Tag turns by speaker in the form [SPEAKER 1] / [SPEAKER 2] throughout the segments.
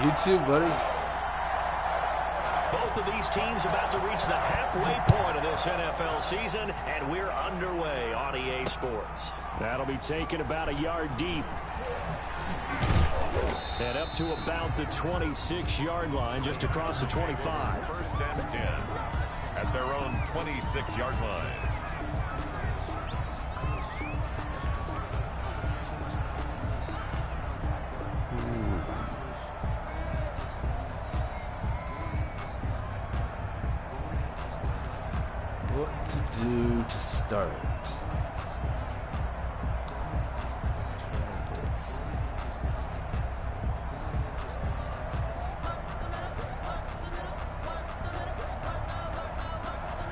[SPEAKER 1] You too, buddy.
[SPEAKER 2] Both of these teams about to reach the halfway point of this NFL season, and we're underway on EA Sports. That'll be taken about a yard deep. And up to about the 26-yard line, just across the 25.
[SPEAKER 3] First and 10 at their own 26-yard line.
[SPEAKER 1] What to do to start? Let's try this.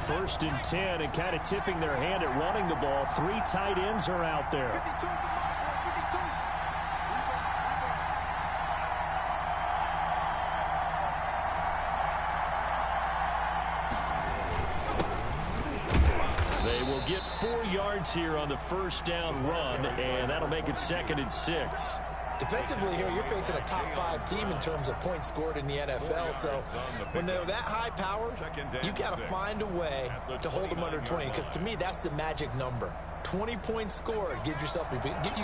[SPEAKER 2] First and 10, and kind of tipping their hand at running the ball. 3 tight ends are out there. They will get 4 yards here on the first down run, and that'll make it 2nd and 6.
[SPEAKER 4] Defensively here, you're facing a top 5 team in terms of points scored in the NFL. So when they're that high power, you got to find a way to hold them under 20. Because to me, that's the magic number. 20 points scored gives yourself you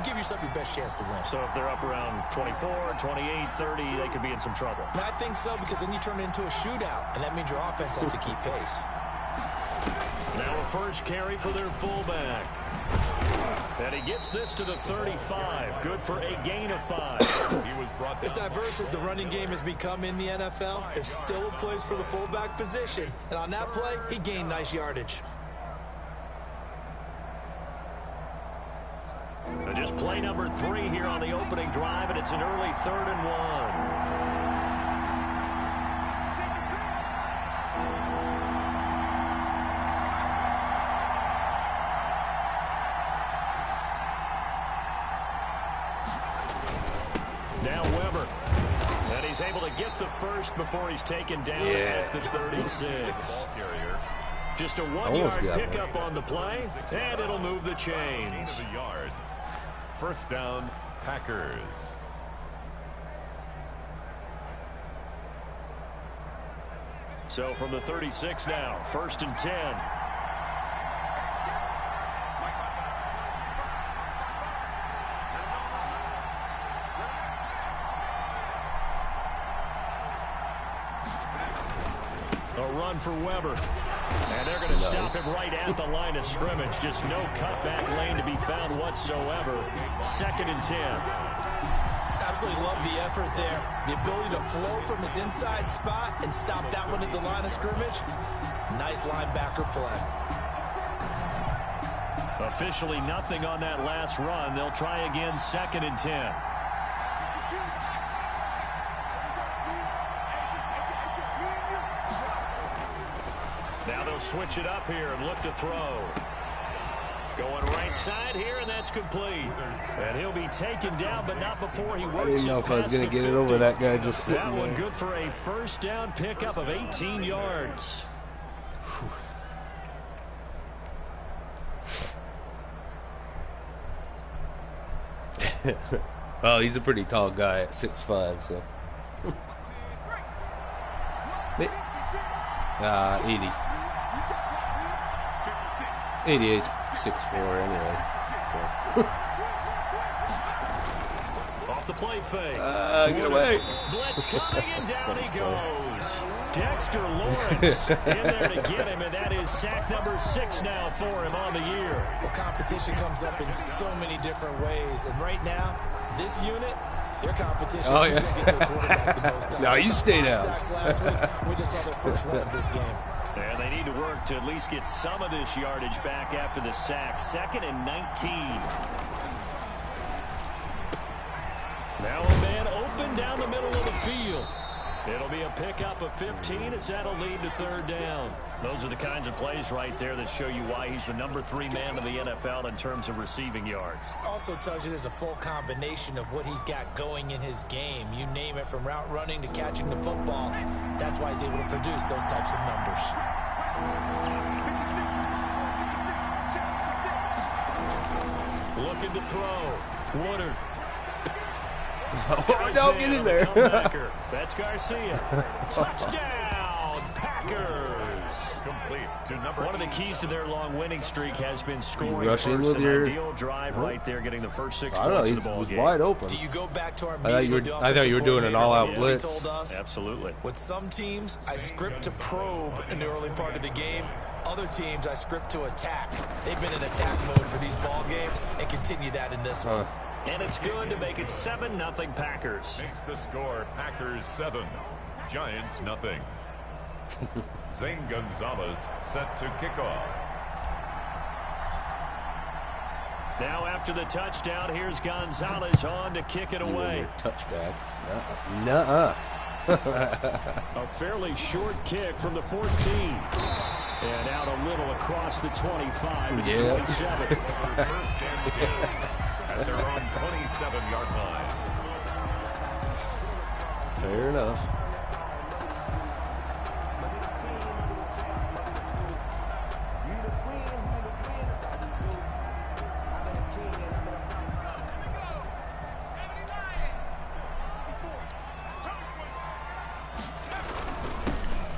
[SPEAKER 4] give yourself your best chance to win.
[SPEAKER 2] So if they're up around 24, 28, 30, they could be in some trouble.
[SPEAKER 4] And I think so, because then you turn it into a shootout, and that means your offense has to keep pace.
[SPEAKER 2] Now a first carry for their fullback. And he gets this to the 35. Good for a gain of 5.
[SPEAKER 3] He was brought down.
[SPEAKER 4] As diverse as the running game has become in the NFL, there's still a place for the fullback position. And on that play, he gained nice yardage.
[SPEAKER 2] And just play number 3 here on the opening drive, and it's an early 3rd and 1. He's able to get the first before he's taken down at the 36. Just a 1-yard pickup on the play, and it'll move the chains.
[SPEAKER 3] First down, Packers.
[SPEAKER 2] So from the 36 now, 1st and 10. For Weber, and they're going to stop him right at the line of scrimmage. Just no cutback lane to be found whatsoever. 2nd and 10.
[SPEAKER 4] Absolutely love the effort there. The ability to flow from his inside spot and stop that one at the line of scrimmage. Nice linebacker play.
[SPEAKER 2] Officially nothing on that last run. They'll try again, 2nd and 10. Now they'll switch it up here and look to throw. Going right side here, and that's complete. And he'll be taken down, but not before he works.
[SPEAKER 1] I didn't know if I was going to get it over that guy just sitting there.
[SPEAKER 2] That one good for a first down pickup of 18 yards.
[SPEAKER 1] Oh, he's a pretty tall guy at 6'5", so. 80. 88, 6'4", anyway. So.
[SPEAKER 2] Off the play fake.
[SPEAKER 1] Get away.
[SPEAKER 2] Blitz coming, and down he goes. Dexter Lawrence in there to get him, and that is sack number 6 now for him on the year.
[SPEAKER 4] Well, competition comes up in so many different ways, and right now, this unit, their competition is going to get to the quarterback the most times.
[SPEAKER 1] No, you stay down.
[SPEAKER 4] Sacks last week. We just saw their first one of this game.
[SPEAKER 2] And they need to work to at least get some of this yardage back after the sack. 2nd and 19. Now a man open down the middle of the field. It'll be a pickup of 15 as that'll lead to 3rd down. Those are the kinds of plays right there that show you why he's the number 3 man in the NFL in terms of receiving yards.
[SPEAKER 4] Also tells you there's a full combination of what he's got going in his game. You name it, from route running to catching the football. That's why he's able to produce those types of numbers.
[SPEAKER 2] Looking to throw. Woodard.
[SPEAKER 1] Oh, no, get in there.
[SPEAKER 2] That's Garcia. Touchdown, Packers.
[SPEAKER 3] Complete to number
[SPEAKER 2] One of the keys to their long winning streak has been scoring
[SPEAKER 1] rush in
[SPEAKER 2] first.
[SPEAKER 1] with
[SPEAKER 2] An
[SPEAKER 1] your
[SPEAKER 2] ideal drive right there, getting the first 6
[SPEAKER 1] I don't know.
[SPEAKER 2] points
[SPEAKER 1] He
[SPEAKER 2] of the ball
[SPEAKER 1] was
[SPEAKER 2] game.
[SPEAKER 1] wide open.
[SPEAKER 4] Do you go back to our
[SPEAKER 1] I thought you were doing an all-out blitz.
[SPEAKER 4] Told us,
[SPEAKER 2] Absolutely.
[SPEAKER 4] with some teams, I script to probe in the early part of the game. Other teams, I script to attack. They've been in attack mode for these ball games and continue that in this one.
[SPEAKER 2] And it's good to make it 7-0 Packers.
[SPEAKER 3] makes the score Packers 7, Giants nothing. Zane Gonzalez set to kick off.
[SPEAKER 2] Now after the touchdown, here's Gonzalez on to kick it away.
[SPEAKER 1] Touchbacks. Nuh-uh.
[SPEAKER 2] A fairly short kick from the 14. And out a little across the 25 to the 27.
[SPEAKER 3] First and 10 at their own 27-yard line.
[SPEAKER 1] Fair enough.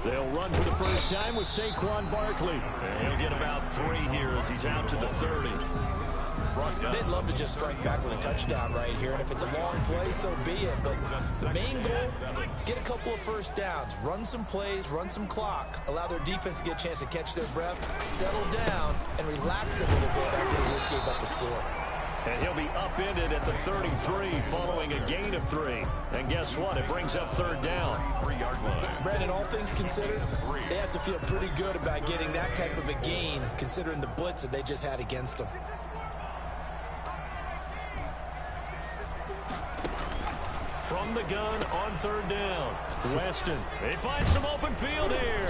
[SPEAKER 2] They'll run for the first time with Saquon Barkley. And he'll get about 3 here as he's out to the 30.
[SPEAKER 4] They'd love to just strike back with a touchdown right here, and if it's a long play, so be it. But the main goal, get a couple of first downs, run some plays, run some clock, allow their defense to get a chance to catch their breath, settle down, and relax a little bit after they just gave up a score.
[SPEAKER 2] And he'll be upended at the 33 following a gain of 3. And guess what? It brings up 3rd down.
[SPEAKER 3] 3-yard line.
[SPEAKER 4] Brandon, all things considered, they have to feel pretty good about getting that type of a gain, considering the blitz that they just had against them.
[SPEAKER 2] From the gun on 3rd down. Weston, they find some open field here.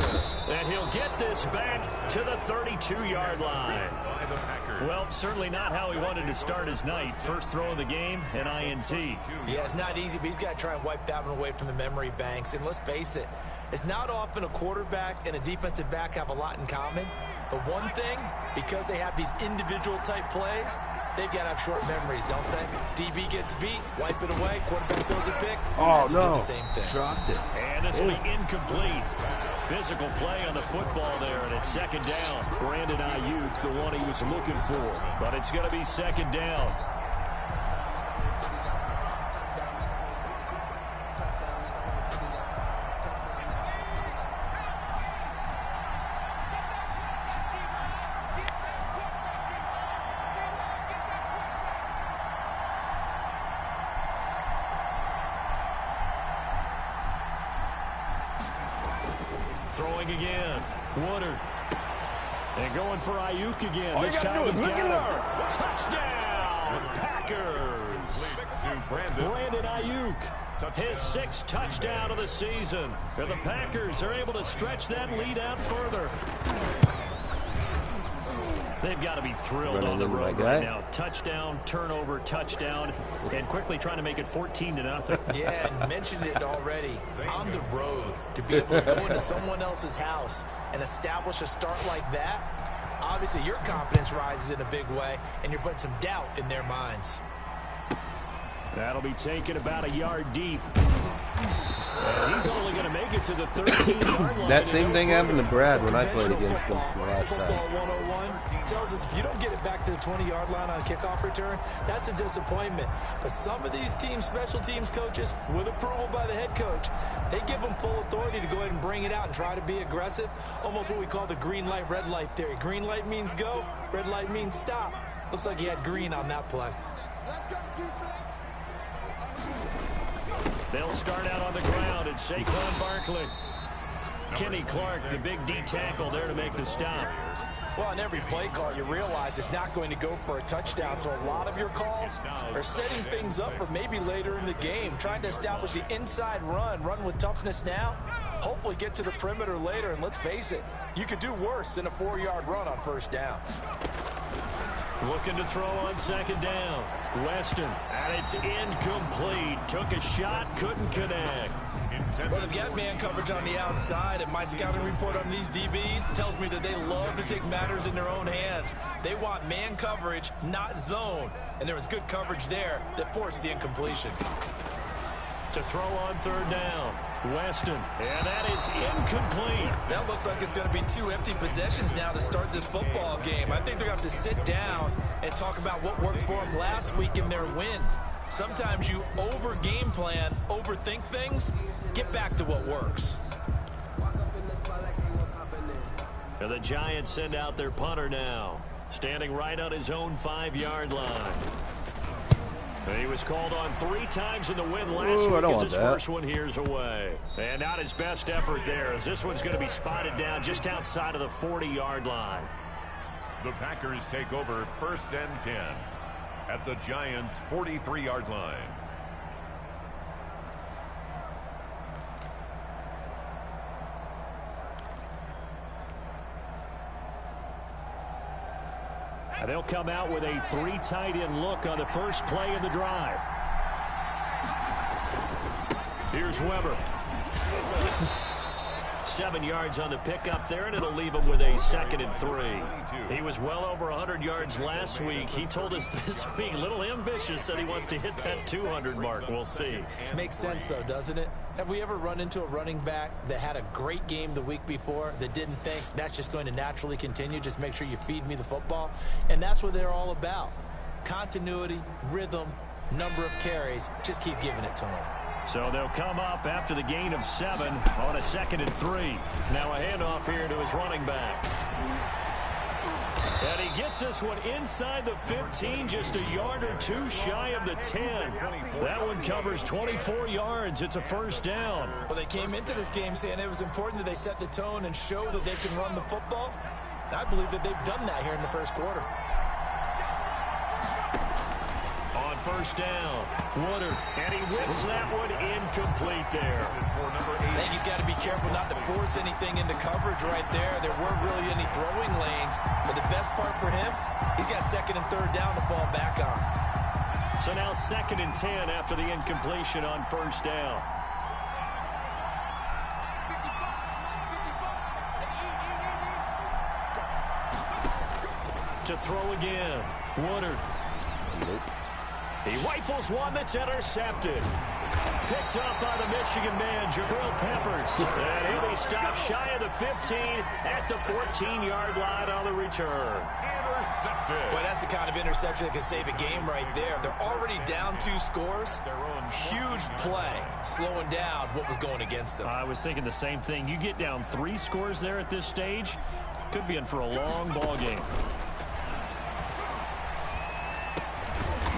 [SPEAKER 2] And he'll get this back to the 32-yard line. Well, certainly not how he wanted to start his night. First throw of the game, an INT.
[SPEAKER 4] Yeah, it's not easy, but he's got to try and wipe that one away from the memory banks. And let's face it, it's not often a quarterback and a defensive back have a lot in common. But one thing, because they have these individual type plays, they've got to have short memories, don't they? DB gets beat, wipe it away, quarterback throws a pick.
[SPEAKER 1] Oh, no.
[SPEAKER 4] The same thing.
[SPEAKER 1] Dropped it.
[SPEAKER 2] And this will be incomplete. Physical play on the football there, and it's 2nd down. Brandon Ayuk, the one he was looking for. But it's going to be 2nd down. Throwing again. Woodard. And going for Ayuk again. This time he's got him. Touchdown, Packers.
[SPEAKER 3] To
[SPEAKER 2] Brandon Ayuk. His 6th touchdown of the season. And the Packers are able to stretch that lead out further. They've got to be thrilled on the road right now. Touchdown, turnover, touchdown, and quickly trying to make it 14-0.
[SPEAKER 4] Yeah, and mentioned it already. On the road, to be able to go into someone else's house and establish a start like that, obviously your confidence rises in a big way, and you're putting some doubt in their minds.
[SPEAKER 2] That'll be taken about a yard deep. And he's only going to make it to the 13-yard line.
[SPEAKER 1] That same thing happened to Brad when I played against him the last time.
[SPEAKER 4] Football 101 tells us if you don't get it back to the 20-yard line on a kickoff return, that's a disappointment. But some of these teams, special teams coaches, with approval by the head coach, they give them full authority to go ahead and bring it out and try to be aggressive. Almost what we call the green light, red light theory. Green light means go, red light means stop. Looks like he had green on that play.
[SPEAKER 2] They'll start out on the ground at Saquon Barkley. Kenny Clark, the big D tackle there to make the stop.
[SPEAKER 4] Well, on every play call, you realize it's not going to go for a touchdown. So a lot of your calls are setting things up for maybe later in the game, trying to establish the inside run with toughness now, hopefully get to the perimeter later. And let's face it, you could do worse than a 4-yard run on 1st down.
[SPEAKER 2] Looking to throw on 2nd down. Weston, and it's incomplete. Took a shot, couldn't connect.
[SPEAKER 4] Well, they've got man coverage on the outside, and my scouting report on these DBs tells me that they love to take matters in their own hands. They want man coverage, not zone. And there was good coverage there that forced the incompletion.
[SPEAKER 2] To throw on third down. Weston. And that is incomplete.
[SPEAKER 4] That looks like it's going to be 2 empty possessions now to start this football game. I think they're going to have to sit down and talk about what worked for them last week in their win. Sometimes you over-game plan, overthink things. Get back to what works.
[SPEAKER 2] And the Giants send out their punter now. Standing right on his own 5-yard line. He was called on 3 times in the win last week as his first one here's away. And not his best effort there, as this one's going to be spotted down just outside of the 40-yard line.
[SPEAKER 3] The Packers take over 1st and 10 at the Giants' 43-yard line.
[SPEAKER 2] And they'll come out with a 3 tight end look on the first play of the drive. Here's Weber. 7 yards on the pickup there, and it'll leave him with a 2nd and 3. He was well over 100 yards last week. He told us this week, a little ambitious, said he wants to hit that 200 mark. We'll see.
[SPEAKER 4] Makes sense, though, doesn't it? Have we ever run into a running back that had a great game the week before that didn't think that's just going to naturally continue? Just make sure you feed me the football. And that's what they're all about. Continuity, rhythm, number of carries. Just keep giving it to them.
[SPEAKER 2] So they'll come up after the gain of 7 on a 2nd and 3. Now a handoff here to his running back. And he gets this one inside the 15, just a yard or 2 shy of the 10. That one covers 24 yards. It's a 1st down.
[SPEAKER 4] Well, they came into this game saying it was important that they set the tone and show that they can run the football. And I believe that they've done that here in the 1st quarter.
[SPEAKER 2] On 1st down, Woodard, and he whips that one incomplete there.
[SPEAKER 4] I think he's got to be careful not to force anything into coverage right there. There weren't really any throwing lanes, but the best part for him, he's got 2nd and 3rd down to fall back on.
[SPEAKER 2] So now 2nd and 10 after the incompletion on 1st down. To throw again, Woodard.
[SPEAKER 1] Nope.
[SPEAKER 2] He rifles one that's intercepted. Picked up by the Michigan man, Jabril Peppers. And he'll be stopped shy of the 15 at the 14-yard line on the return.
[SPEAKER 3] Intercepted.
[SPEAKER 4] Boy, that's the kind of interception that can save a game right there. They're already down 2 scores. Huge play, slowing down what was going against them.
[SPEAKER 2] I was thinking the same thing. You get down 3 scores there at this stage, could be in for a long ball game.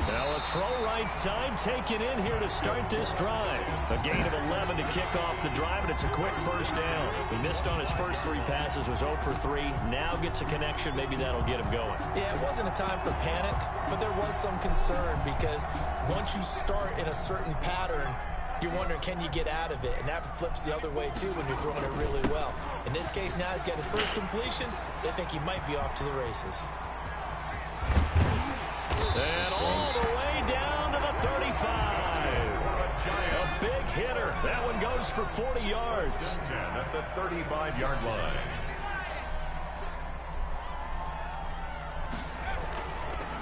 [SPEAKER 2] Now a throw right side taken in here to start this drive. A gain of 11 to kick off the drive, and it's a quick 1st down. He missed on his first 3 passes, was 0 for 3. Now gets a connection. Maybe that'll get him going.
[SPEAKER 4] Yeah, it wasn't a time for panic, but there was some concern because once you start in a certain pattern, you're wondering, can you get out of it? And that flips the other way, too, when you're throwing it really well. In this case, now he's got his first completion. They think he might be off to the races.
[SPEAKER 2] And all the way down to the 35. A big hitter. That one goes for 40 yards.
[SPEAKER 3] At the 35-yard line.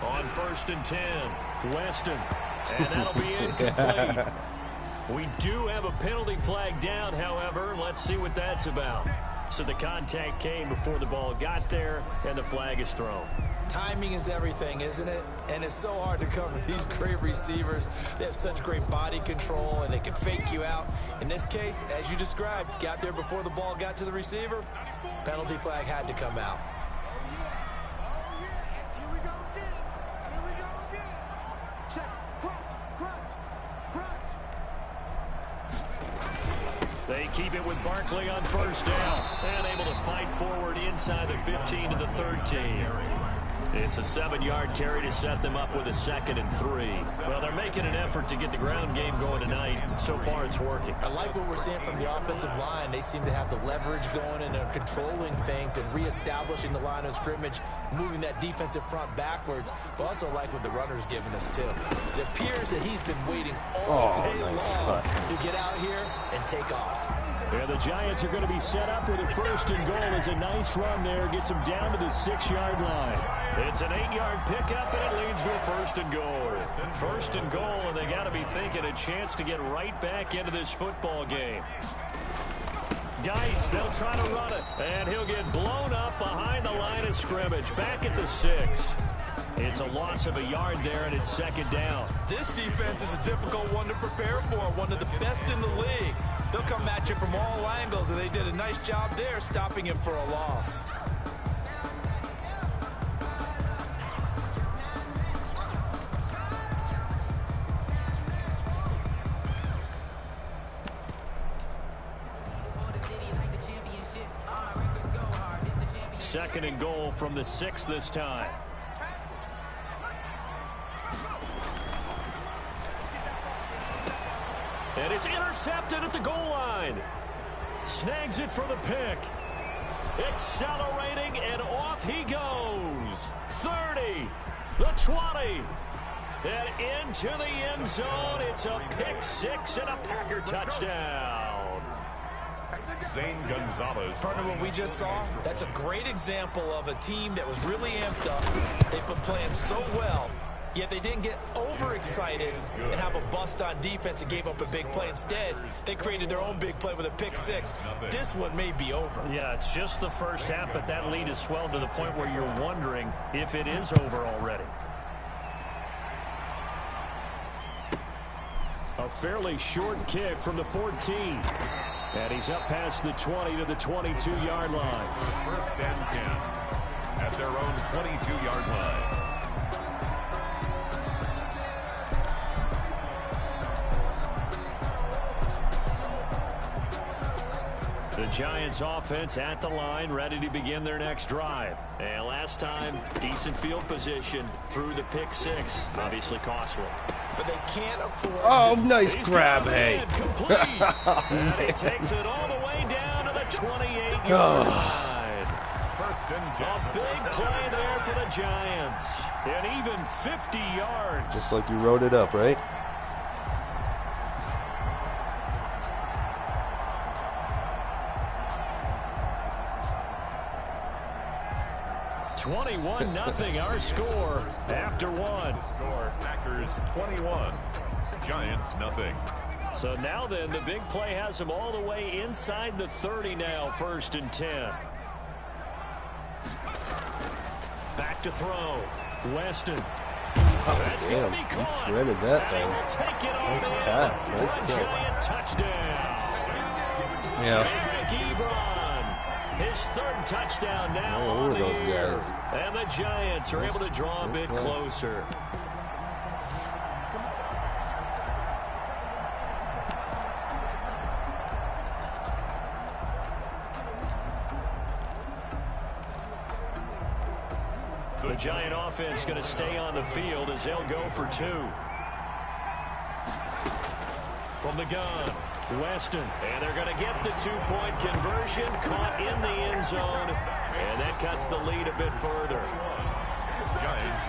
[SPEAKER 2] On 1st and 10, Weston. And that'll be incomplete. We do have a penalty flag down, however. Let's see what that's about. So the contact came before the ball got there, and the flag is thrown.
[SPEAKER 4] Timing is everything, isn't it? And it's so hard to cover these great receivers. They have such great body control, and they can fake you out. In this case, as you described, got there before the ball got to the receiver. Penalty flag had to come out.
[SPEAKER 2] They keep it with Barkley on 1st down. And able to fight forward inside the 15 to the 13. It's a 7-yard carry to set them up with a 2nd and 3. Well, they're making an effort to get the ground game going tonight. So far, it's working.
[SPEAKER 4] I like what we're seeing from the offensive line. They seem to have the leverage going and they're controlling things and reestablishing the line of scrimmage, moving that defensive front backwards. But also like what the runner's giving us, too. It appears that he's been waiting all day long to get out here and take off.
[SPEAKER 2] And the Giants are going to be set up with a 1st and goal. It's a nice run there. Gets them down to the 6-yard line. It's an 8-yard pickup, and it leads to a 1st and goal. 1st and goal, and they got to be thinking a chance to get right back into this football game. Geis, they'll try to run it, and he'll get blown up behind the line of scrimmage. Back at the 6. It's a loss of a yard there, and it's 2nd down.
[SPEAKER 4] This defense is a difficult one to prepare for, one of the best in the league. They'll come at you from all angles, and they did a nice job there stopping him for a loss.
[SPEAKER 2] Second and goal from the 6 this time. And it's intercepted at the goal line. Snags it for the pick. Accelerating, and off he goes. 30, the 20, and into the end zone. It's a pick 6 and a Packer touchdown.
[SPEAKER 3] Zane Gonzalez.
[SPEAKER 4] Partner, what we just saw, that's a great example of a team that was really amped up. They've been playing so well, yet they didn't get overexcited and have a bust on defense and gave up a big play. Instead, they created their own big play with a pick 6. This one may be over.
[SPEAKER 2] Yeah, it's just the first half, but that lead has swelled to the point where you're wondering if it is over already. A fairly short kick from the 14. And he's up past the 20 to the 22-yard line.
[SPEAKER 3] 1st and 10 at their own 22-yard line.
[SPEAKER 2] The Giants offense at the line, ready to begin their next drive. And last time, decent field position through the pick 6. Obviously costly.
[SPEAKER 4] But they can't afford...
[SPEAKER 1] Oh, nice grab, hey.
[SPEAKER 2] And he takes it all the way down to the 28-yard line.
[SPEAKER 3] 1st and 10.
[SPEAKER 2] A big play there for the Giants. And even 50 yards.
[SPEAKER 1] Just like you wrote it up, right?
[SPEAKER 2] Nothing our score after 1.
[SPEAKER 3] Score Packers 21, Giants nothing.
[SPEAKER 2] So now then, the big play has them all the way inside the 30 now, 1st and 10. Back to throw. Weston. That's going to be caught.
[SPEAKER 1] He shredded that thing.
[SPEAKER 2] Take it
[SPEAKER 1] Nice
[SPEAKER 2] on
[SPEAKER 1] pass.
[SPEAKER 2] in
[SPEAKER 1] Nice
[SPEAKER 2] for a
[SPEAKER 1] kill.
[SPEAKER 2] Giant touchdown.
[SPEAKER 1] Yeah.
[SPEAKER 2] Eric Ebron, his 3rd touchdown now on the
[SPEAKER 1] those
[SPEAKER 2] year.
[SPEAKER 1] guys.
[SPEAKER 2] And the Giants are able to draw a bit closer. The Giant offense going to stay on the field as they'll go for 2. From the gun, Weston. And they're going to get the 2-point conversion, caught in the end zone. And that cuts the lead a bit further.
[SPEAKER 3] Giants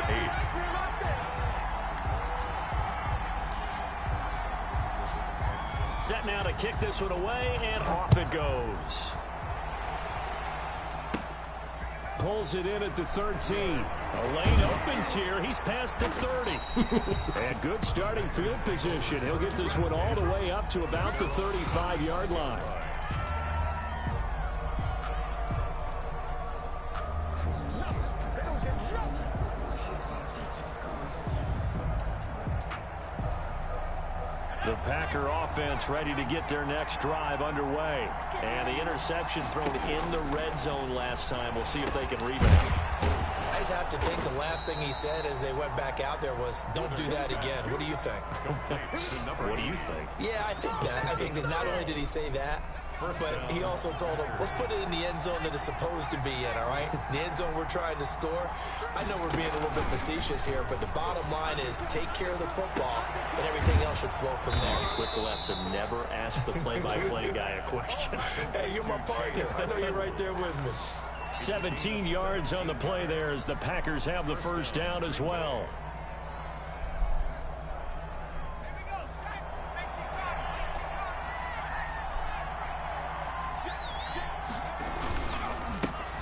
[SPEAKER 3] 8.
[SPEAKER 2] Set now to kick this one away, and off it goes. Pulls it in at the 13. A lane opens here. He's past the 30. And good starting field position. He'll get this one all the way up to about the 35-yard line. The Packer offense ready to get their next drive underway. And the interception thrown in the red zone last time. We'll see if they can rebound.
[SPEAKER 4] I just have to think the last thing he said as they went back out there was, don't do that again. What do you think?
[SPEAKER 2] What do you think?
[SPEAKER 4] Yeah, I think that. I think that not only did he say that, but he also told them, let's put it in the end zone that it's supposed to be in, all right? The end zone we're trying to score. I know we're being a little bit facetious here, but the bottom line is take care of the football, and everything else should flow from there.
[SPEAKER 2] Quick lesson, never ask the play-by-play guy a question.
[SPEAKER 4] Hey, you're my partner. I know you're right there with me.
[SPEAKER 2] 17 yards on the play there as the Packers have the first down as well.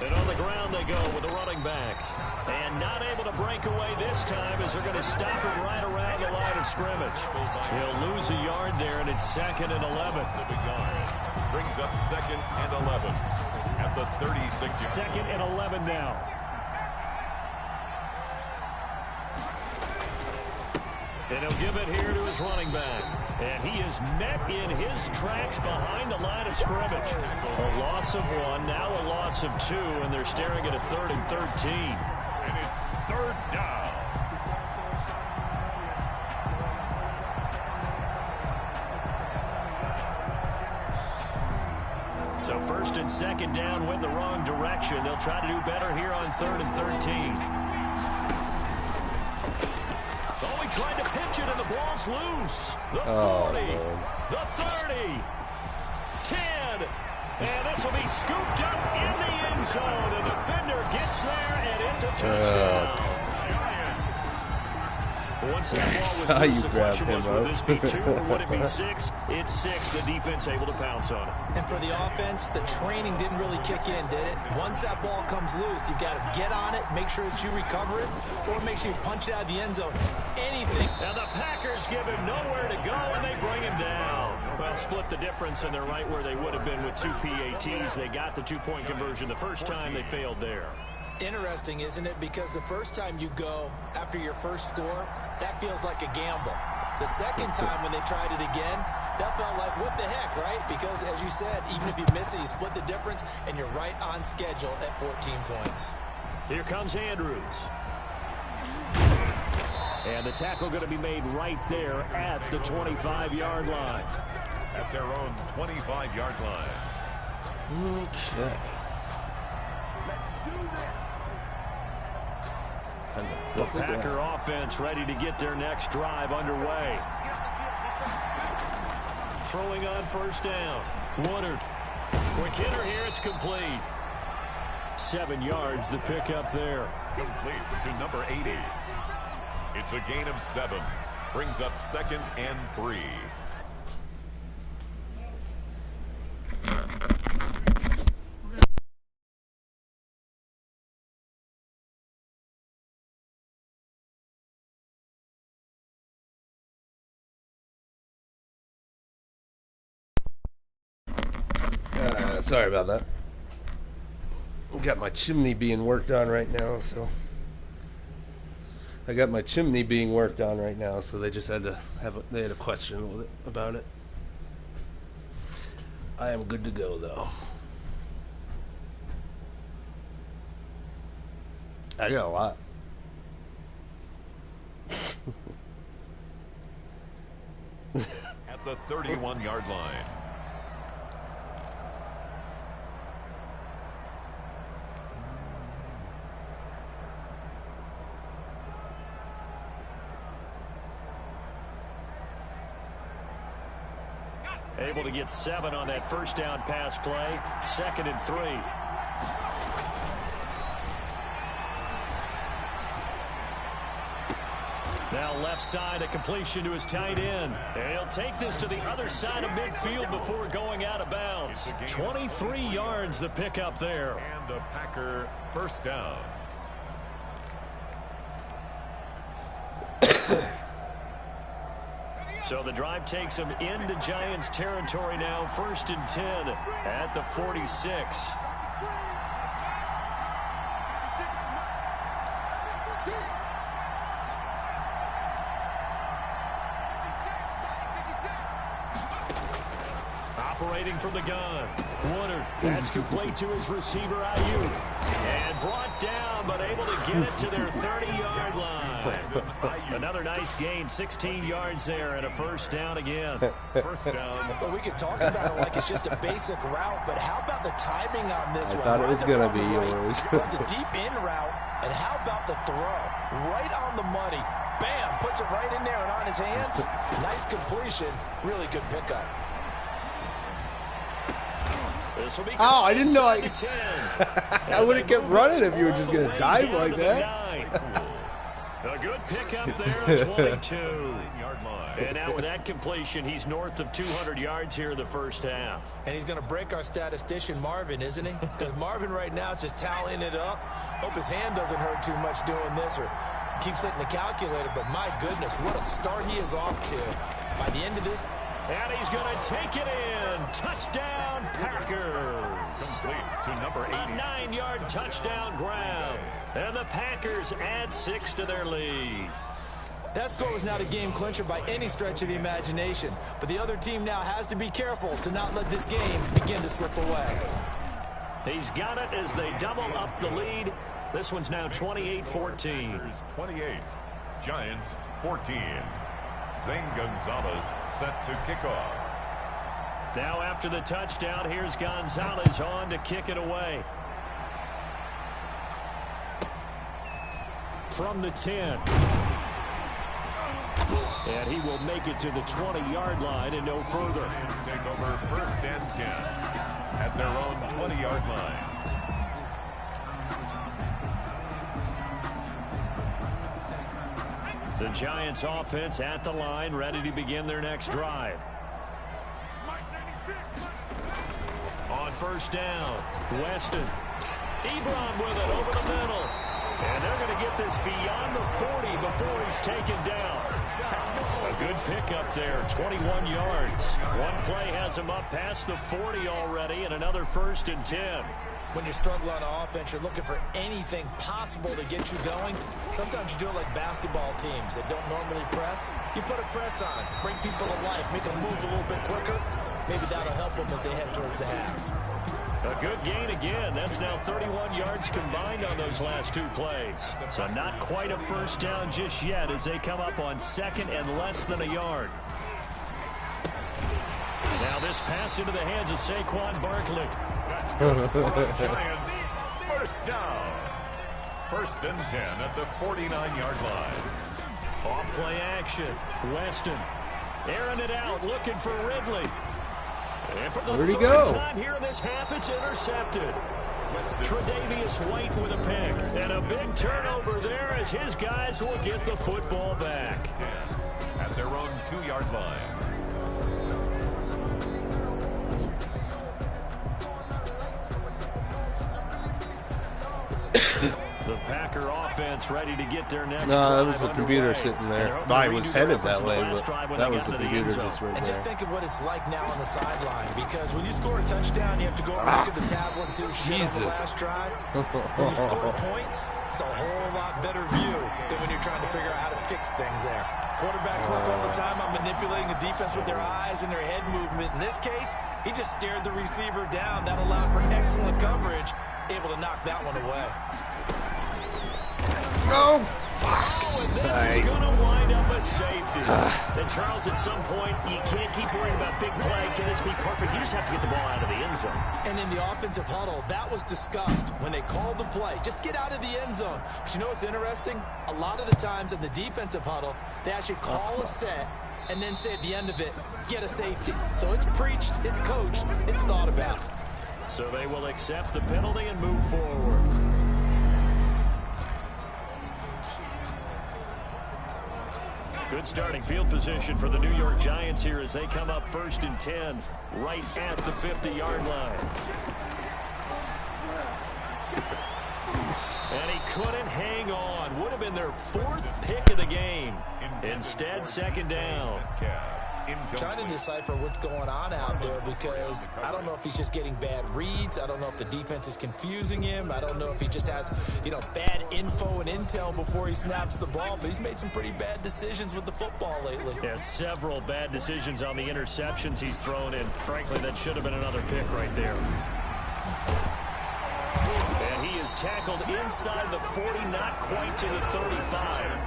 [SPEAKER 2] And on the ground they go with the running back. And not able to break away this time as they're going to stop him right around the line of scrimmage. He'll lose a yard there, and it's 2nd and 11.
[SPEAKER 3] Brings up 2nd and 11 at the 36.
[SPEAKER 2] 2nd and 11 now. And he'll give it here to his running back. And he is met in his tracks behind the line of scrimmage. A loss of 1, now a loss of 2, and they're staring at a 3rd and 13.
[SPEAKER 3] And it's 3rd down.
[SPEAKER 2] So 1st and 2nd down went the wrong direction. They'll try to do better here on 3rd and 13. Oh, he tried to pitch it, and the ball's loose. The 40, the 30, 10, and this will be scooped up in the end zone. The defender gets there, and it's a touchdown. Once that ball was loose, the question was, would this be 2 or would it be 6? It's 6. The defense able to pounce on it.
[SPEAKER 4] And for the offense, the training didn't really kick in, did it? Once that ball comes loose, you've got to get on it, make sure that you recover it, or make sure you punch it out of the end zone. Anything.
[SPEAKER 2] And the Packers give him nowhere to go, and they bring him down. Well, split the difference, and they're right where they would have been with 2 PATs. They got the 2-point conversion the first time. They failed there.
[SPEAKER 4] Interesting, isn't it? Because the first time you go after your first score, that feels like a gamble. The second time when they tried it again, that felt like, what the heck, right? Because, as you said, even if you miss it, you split the difference, and you're right on schedule at 14 points.
[SPEAKER 2] Here comes Andrews. And the tackle going to be made right there at the 25-yard line.
[SPEAKER 3] At their own 25-yard line.
[SPEAKER 1] Okay.
[SPEAKER 2] The Packer offense ready to get their next drive underway. Throwing on 1st down. Woodard. Quick hitter here. It's complete. 7 yards the pickup there.
[SPEAKER 3] Complete to number 80. It's a gain of 7. Brings up 2nd and 3.
[SPEAKER 1] Sorry about that. Got my chimney being worked on right now, so they just had to they had a question with it about it. I am good to go though. I got a lot.
[SPEAKER 3] At the 31-yard line.
[SPEAKER 2] Able to get 7 on that 1st down pass play. 2nd and 3. Now left side, a completion to his tight end. And he'll take this to the other side of midfield before going out of bounds. 23 yards the pickup there.
[SPEAKER 3] And a Packer 1st down.
[SPEAKER 2] So the drive takes him into Giants territory now. 1st and 10 at the 46. Operating from the gun. Woodard. That's complete to his receiver, Ayuk. And brought down, but able to get it to their 30-yard line. Another nice gain, 16 yards there, and a 1st down again.
[SPEAKER 3] 1st down.
[SPEAKER 4] Well, we could talk about it like it's just a basic route, but how about the timing on this one?
[SPEAKER 1] I thought it was going to be yours.
[SPEAKER 4] Runs a deep in route, and how about the throw? Right on the money. Bam! Puts it right in there and on his hands. Nice completion. Really good pickup.
[SPEAKER 1] Oh, I didn't know I would have kept running if you were just going to dive like that.
[SPEAKER 2] A good pickup there, 22.
[SPEAKER 3] 9-yard line.
[SPEAKER 2] And now with that completion, he's north of 200 yards here in the first half.
[SPEAKER 4] And he's going to break our statistician, Marvin, isn't he? Because Marvin right now is just tallying it up. Hope his hand doesn't hurt too much doing this or keeps hitting the calculator. But my goodness, what a start he is off to. By the end of this.
[SPEAKER 2] And he's going to take it in. Touchdown, Packers.
[SPEAKER 3] Complete to number 80.
[SPEAKER 2] A 9-yard touchdown grab. And the Packers add 6 to their lead.
[SPEAKER 4] That score was not a game clincher by any stretch of the imagination. But the other team now has to be careful to not let this game begin to slip away.
[SPEAKER 2] He's got it as they double up the lead. This one's now 28-14.
[SPEAKER 3] 28. Giants 14. Zane Gonzalez set to kick off.
[SPEAKER 2] Now after the touchdown, here's Gonzalez on to kick it away. From the 10. And he will make it to the 20-yard line and no further.
[SPEAKER 3] Lions take over 1st and 10 at their own 20-yard line.
[SPEAKER 2] The Giants offense at the line, ready to begin their next drive. On 1st down, Weston. Ebron with it over the middle. And they're going to get this beyond the 40 before he's taken down. A good pickup there, 21 yards. One play has him up past the 40 already, and another 1st and 10.
[SPEAKER 4] When you're struggling on offense, you're looking for anything possible to get you going. Sometimes you do it like basketball teams that don't normally press. You put a press on, bring people to life, make them move a little bit quicker. Maybe that'll help them as they head towards the half.
[SPEAKER 2] A good gain again. That's now 31 yards combined on those last 2 plays. So not quite a 1st down just yet as they come up on 2nd and less than a yard. Now this pass into the hands of Saquon Barkley.
[SPEAKER 3] Giants 1st down. 1st and 10 at the 49-yard line.
[SPEAKER 2] Off play action. Weston airing it out, looking for Ridley. And for the
[SPEAKER 1] Where'd he
[SPEAKER 2] 3rd
[SPEAKER 1] go?
[SPEAKER 2] time here in this half, it's intercepted. Tre'Davious White with a pick. And a big turnover there as his guys will get the football back.
[SPEAKER 3] At their own 2-yard line.
[SPEAKER 2] The Packer offense ready to get their next
[SPEAKER 1] No,
[SPEAKER 2] drive
[SPEAKER 1] that was the computer
[SPEAKER 2] underway.
[SPEAKER 1] sitting
[SPEAKER 2] And
[SPEAKER 1] there.
[SPEAKER 2] they're hoping
[SPEAKER 1] Mine
[SPEAKER 2] to
[SPEAKER 1] was
[SPEAKER 2] redo their
[SPEAKER 1] headed
[SPEAKER 2] efforts
[SPEAKER 1] that
[SPEAKER 2] in
[SPEAKER 1] way,
[SPEAKER 2] the last
[SPEAKER 1] but
[SPEAKER 2] drive when
[SPEAKER 1] that
[SPEAKER 2] they
[SPEAKER 1] was
[SPEAKER 2] got
[SPEAKER 1] the
[SPEAKER 2] into the end
[SPEAKER 1] computer
[SPEAKER 2] zone.
[SPEAKER 1] just right
[SPEAKER 4] And just
[SPEAKER 1] there.
[SPEAKER 4] think of what it's like now on the sideline, because when you score a touchdown, you have to go over and look at the tablet and see what you did on the
[SPEAKER 1] Jesus.
[SPEAKER 4] last drive. When you score points, it's a whole lot better view than when you're trying to figure out how to fix things there. Quarterbacks work all the time on manipulating the defense with their eyes and their head movement. In this case, he just stared the receiver down. That allowed for excellent coverage, able to knock that one away.
[SPEAKER 1] No!
[SPEAKER 2] Oh, and this
[SPEAKER 1] Nice.
[SPEAKER 2] is going to wind up a safety. And Charles, at some point, you can't keep worrying about big play. Can this be perfect? You just have to get the ball out of the end zone.
[SPEAKER 4] And in the offensive huddle, that was discussed when they called the play. Just get out of the end zone. But you know what's interesting? A lot of the times in the defensive huddle, they actually call a set and then say at the end of it, get a safety. So it's preached, it's coached, it's thought about.
[SPEAKER 2] So they will accept the penalty and move forward. Good starting field position for the New York Giants here as they come up 1st and 10 right at the 50-yard line. And he couldn't hang on. Would have been their 4th pick of the game. Instead, 2nd down.
[SPEAKER 4] Trying to decipher what's going on out there, because I don't know if he's just getting bad reads. I don't know if the defense is confusing him. I don't know if he just has, bad info and intel before he snaps the ball. But he's made some pretty bad decisions with the football lately.
[SPEAKER 2] Yeah, several bad decisions on the interceptions he's thrown in. Frankly, that should have been another pick right there. And he is tackled inside the 40, not quite to the 35.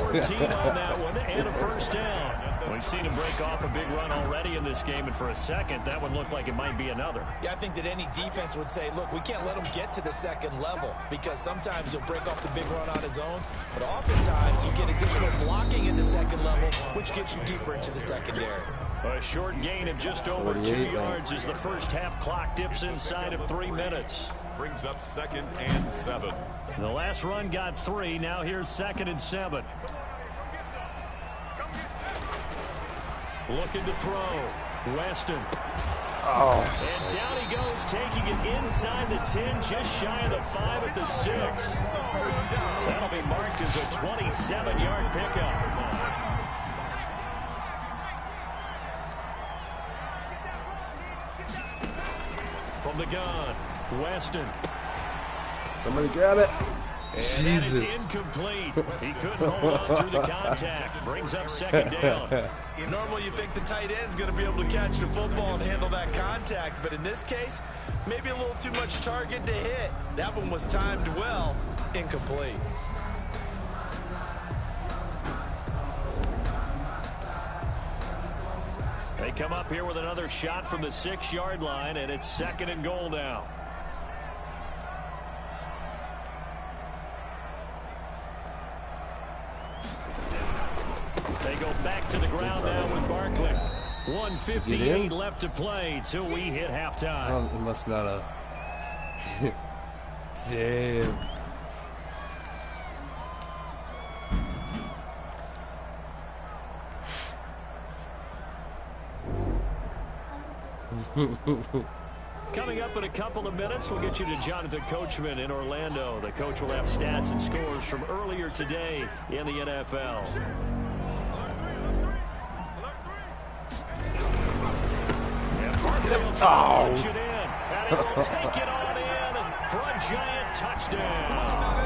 [SPEAKER 2] 14 on that one, and a 1st down. We've seen him break off a big run already in this game, and for a second, that one looked like it might be another.
[SPEAKER 4] Yeah, I think that any defense would say, look, we can't let him get to the 2nd level, because sometimes he'll break off the big run on his own, but oftentimes you get additional blocking in the 2nd level, which gets you deeper into the secondary.
[SPEAKER 2] A short gain of just over 2 yards as the first half clock dips inside of 3 minutes.
[SPEAKER 3] Brings up 2nd and 7.
[SPEAKER 2] The last run got 3. Now here's 2nd and 7. looking to throw. Weston.
[SPEAKER 1] Oh.
[SPEAKER 2] And down he goes, taking it inside the 10, just shy of the 5 at the 6. That'll be marked as a 27-yard pickup. From the gun, Weston.
[SPEAKER 1] Somebody grab it.
[SPEAKER 2] And
[SPEAKER 1] Jesus.
[SPEAKER 2] that is incomplete. He couldn't hold on through the contact. Brings up second down.
[SPEAKER 4] Normally you think the tight end's going to be able to catch the football and handle that contact, but in this case, maybe a little too much target to hit. That one was timed well, incomplete.
[SPEAKER 2] They come up here with another shot from the 6-yard line, and it's 2nd and goal now. They go back to the ground now with Barkley. 1:58 left to play till we hit halftime.
[SPEAKER 1] Oh, it must not have. Damn.
[SPEAKER 2] Coming up in a couple of minutes, we'll get you to Jonathan Coachman in Orlando. The coach will have stats and scores from earlier today in the NFL.
[SPEAKER 1] Oh.
[SPEAKER 2] Punch it in, and he will take it on in for a giant touchdown.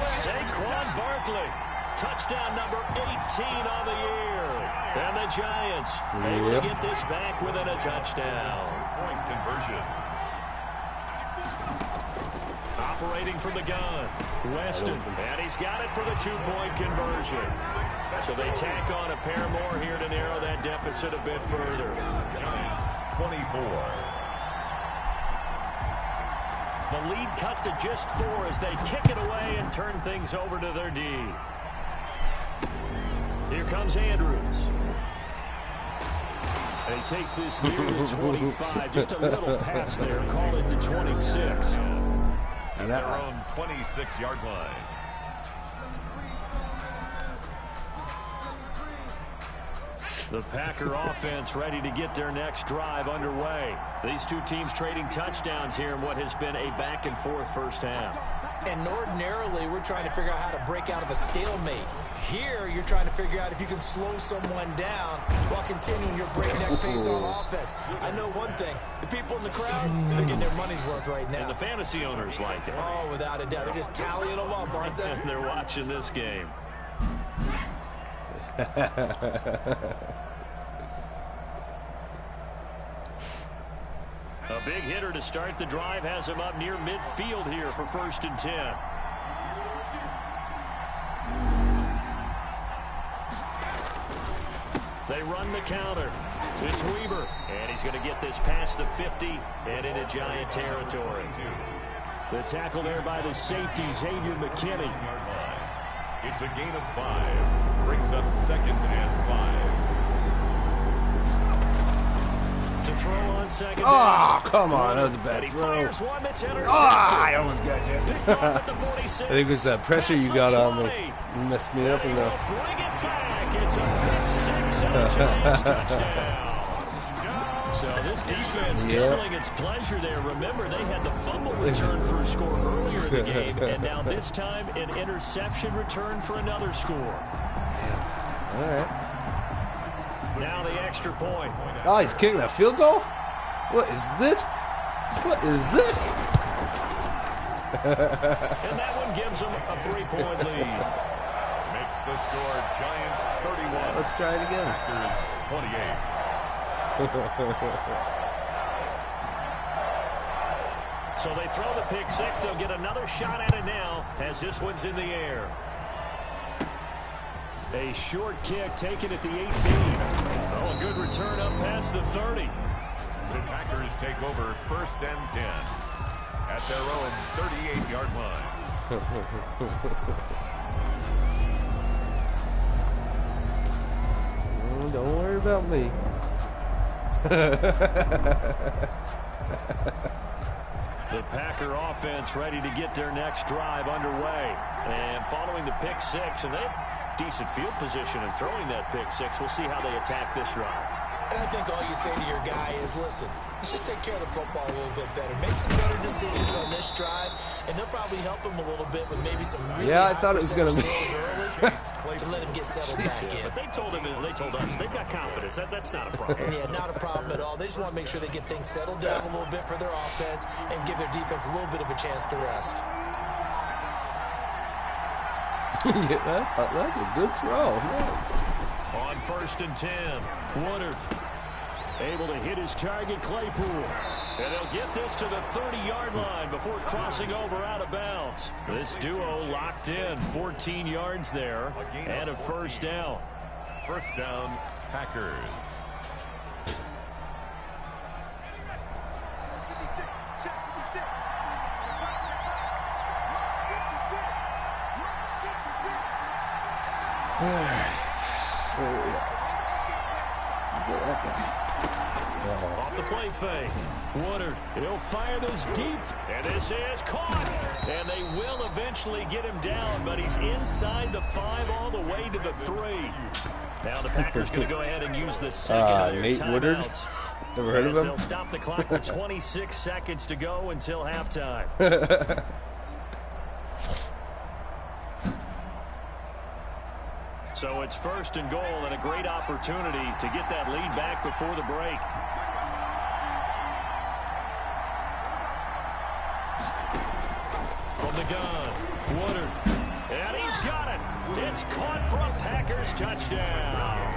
[SPEAKER 2] Saquon Barkley, touchdown number 18 on the year. And the Giants able to get this back within a touchdown.
[SPEAKER 3] Point conversion.
[SPEAKER 2] Operating from the gun, Weston, and he's got it for the 2-point conversion. So they tack on a pair more here to narrow that deficit a bit further.
[SPEAKER 3] Giants 24.
[SPEAKER 2] The lead cut to just 4 as they kick it away and turn things over to their D. Here comes Andrews. And he takes this near the 25. Just a little pass there. Call it to 26.
[SPEAKER 3] At their own 26-yard line.
[SPEAKER 2] The Packer offense ready to get their next drive underway. These two teams trading touchdowns here in what has been a back-and-forth first half.
[SPEAKER 4] And ordinarily, we're trying to figure out how to break out of a stalemate. Here, you're trying to figure out if you can slow someone down while continuing your breakneck pace on offense. I know one thing. The people in the crowd, they're getting their money's worth right now.
[SPEAKER 2] And the fantasy owners like it.
[SPEAKER 4] Oh, without a doubt. They're just tallying them up, aren't they?
[SPEAKER 2] And they're watching this game. A big hitter to start the drive has him up near midfield here for 1st and 10. They run the counter. It's Weaver, and he's going to get this past the 50 and into Giant territory. The tackle there by the safety, Xavier McKinney.
[SPEAKER 3] It's a gain of 5. Brings up 2nd and 5.
[SPEAKER 2] To throw on 2nd down.
[SPEAKER 1] Oh, come on. That was a bad throw. I almost got you. I think it was that pressure you got on me. You messed me up enough.
[SPEAKER 2] Bring it back. It's a pick 6 and a Giants touchdown. So this defense doubling its pleasure there. Remember, they had the fumble return for a score earlier in the game, and now this time an interception return for another score.
[SPEAKER 1] All right.
[SPEAKER 2] Now the extra point.
[SPEAKER 1] Oh, he's kicking that field goal? What is this? What is this?
[SPEAKER 2] And that one gives them a 3-point lead.
[SPEAKER 3] Makes the score Giants 31.
[SPEAKER 1] Let's try it again.
[SPEAKER 3] Packers 28.
[SPEAKER 2] So they throw the pick 6. They'll get another shot at it now as this one's in the air. A short kick taken at the 18. Oh, a good return up past the 30.
[SPEAKER 3] The Packers take over 1st and 10 at their own 38-yard line.
[SPEAKER 1] Oh, don't worry about me.
[SPEAKER 2] The Packer offense ready to get their next drive underway. And following the pick 6, and decent field position and throwing that pick six. We'll see how they attack this drive.
[SPEAKER 4] And I think all you say to your guy is, listen, let's just take care of the football a little bit better. Make some better decisions on this drive, and they'll probably help him a little bit with maybe some really
[SPEAKER 1] I thought it was going to be
[SPEAKER 4] early to let him get settled back in.
[SPEAKER 2] But they told us they've got confidence. That's not a problem.
[SPEAKER 4] Yeah, not a problem at all. They just want to make sure they get things settled down a little bit for their offense and give their defense a little bit of a chance to rest.
[SPEAKER 1] Yeah, that's a good throw. Nice.
[SPEAKER 2] On 1st and 10, Woodard able to hit his target, Claypool. And they'll get this to the 30-yard line before crossing over out of bounds. This duo locked in, 14 yards there, and a first down.
[SPEAKER 3] First down, Packers.
[SPEAKER 2] Off the play fake. Woodard, he'll fire this deep. And this is caught. And they will eventually get him down, but he's inside the 5 all the way to the 3. Now the Packers going to go ahead and use the second of their timeouts.
[SPEAKER 1] Woodard. Never heard of him?
[SPEAKER 2] They'll stop the clock with 26 seconds to go until halftime. So it's 1st and goal and a great opportunity to get that lead back before the break. From the gun, Woodard. And he's got it. It's caught for a Packers touchdown.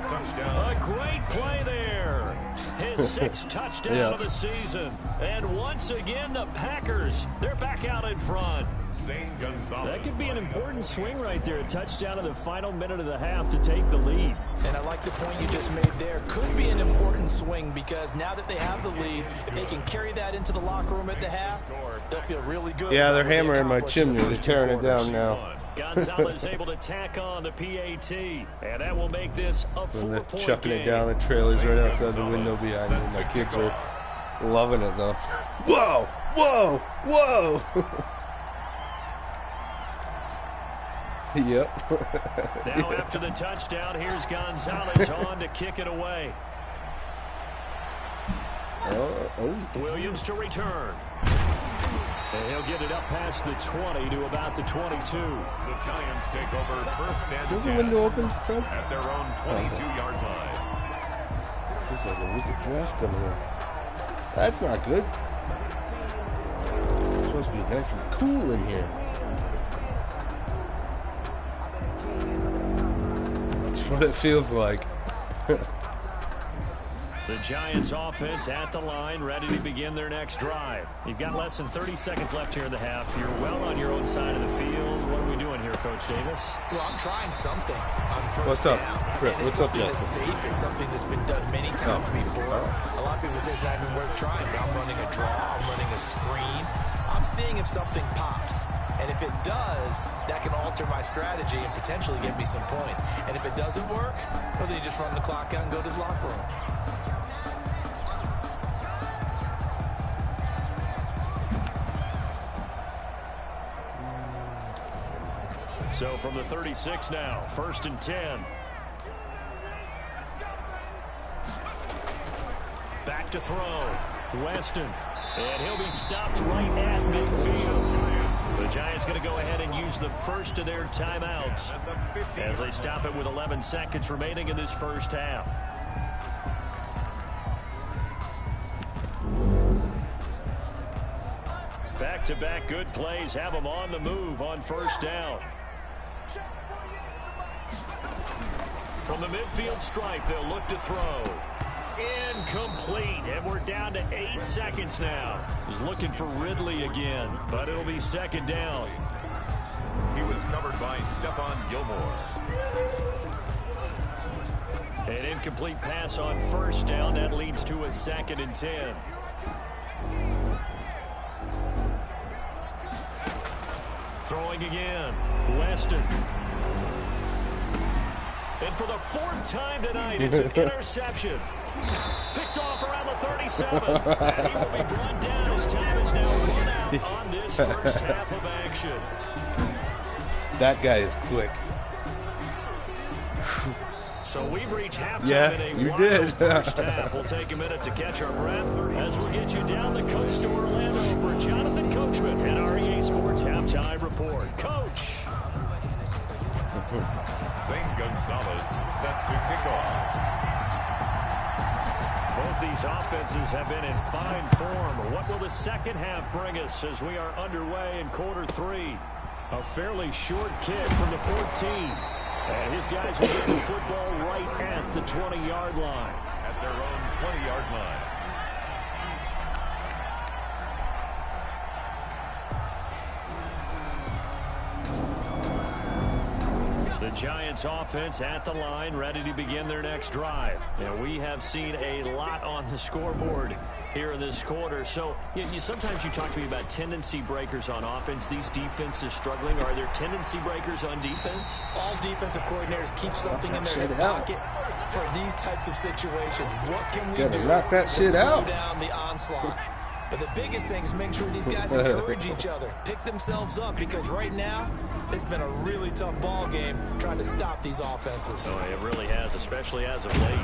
[SPEAKER 2] A great play there. His 6th touchdown of the season. And once again, the Packers, they're back out in front. That could be an important swing right there. A touchdown in the final minute of the half to take the lead.
[SPEAKER 4] And I like the point you just made there. Could be an important swing because now that they have the lead, if they can carry that into the locker room at the half, they'll feel really good.
[SPEAKER 1] Yeah, they're hammering my chimney. They're tearing it down now.
[SPEAKER 2] Gonzalez able to tack on the PAT, and that will make this a 4-point game.
[SPEAKER 1] Chucking it down. The trailer's right outside the window behind me. My kids are loving it, though. Whoa! Whoa! Whoa! Yep.
[SPEAKER 2] Now after the touchdown, here's Gonzalez on to kick it away. Williams to return. And he'll get it up past the 20 to about the 22.
[SPEAKER 3] The Giants take over 1st and 10.
[SPEAKER 1] There's a window open, Fred?
[SPEAKER 3] At their own 22-yard line.
[SPEAKER 1] There's like a wicked draft coming in. That's not good. It's supposed to be nice and cool in here. That's what it feels like.
[SPEAKER 2] The Giants offense at the line, ready to begin their next drive. You've got less than 30 seconds left here in the half. You're well on your own side of the field. What are we doing here, Coach Davis?
[SPEAKER 4] Well, I'm trying something on first
[SPEAKER 1] What's up,
[SPEAKER 4] down.
[SPEAKER 1] Fred? What's up, Justin?
[SPEAKER 4] It's safe. It's something that's been done many times before. A lot of people say it's not even worth trying, but I'm running a draw. I'm running a screen. I'm seeing if something pops. And if it does, that can alter my strategy and potentially get me some points. And if it doesn't work, well, then you just run the clock out and go to the locker room.
[SPEAKER 2] So from the 36 now, 1st and 10. Back to throw. Weston. And he'll be stopped right at midfield. The Giants going to go ahead and use the first of their timeouts as they stop it with 11 seconds remaining in this first half. Back-to-back good plays have them on the move on 1st down. From the midfield stripe, they'll look to throw. Incomplete, and we're down to 8 seconds now. Was looking for Ridley again, but it'll be 2nd down.
[SPEAKER 3] He was covered by Stephon Gilmore.
[SPEAKER 2] An incomplete pass on 1st down. That leads to a 2nd and 10. Throwing again. Weston. And for the 4th time tonight, it's an interception. Picked off around the 37. And he will be brought down. His time is now run out on this first half of action.
[SPEAKER 1] That guy is quick.
[SPEAKER 2] So we've reached halftime
[SPEAKER 1] Yeah,
[SPEAKER 2] in a
[SPEAKER 1] you
[SPEAKER 2] wild
[SPEAKER 1] did.
[SPEAKER 2] first half. We'll take a minute to catch our breath as we'll get you down the coast to Orlando for Jonathan Coachman and our EA Sports Halftime Report. Coach.
[SPEAKER 3] Zane Gonzalez set to kick off.
[SPEAKER 2] Both these offenses have been in fine form. What will the second half bring us as we are underway in quarter 3? A fairly short kick from the 14. And his guys will get the football right at the 20-yard line.
[SPEAKER 3] At their own 20-yard line.
[SPEAKER 2] The Giants offense at the line, ready to begin their next drive. And we have seen a lot on the scoreboard here in this quarter. So sometimes you talk to me about tendency breakers on offense. These defenses struggling. Are there tendency breakers on defense?
[SPEAKER 4] All defensive coordinators keep something in their hip pocket for these types of situations. What can we do
[SPEAKER 1] knock that shit
[SPEAKER 4] to
[SPEAKER 1] out?
[SPEAKER 4] slow down the onslaught? But the biggest thing is make sure these guys encourage each other, pick themselves up, because right now it's been a really tough ball game trying to stop these offenses.
[SPEAKER 2] Oh, it really has, especially as of late.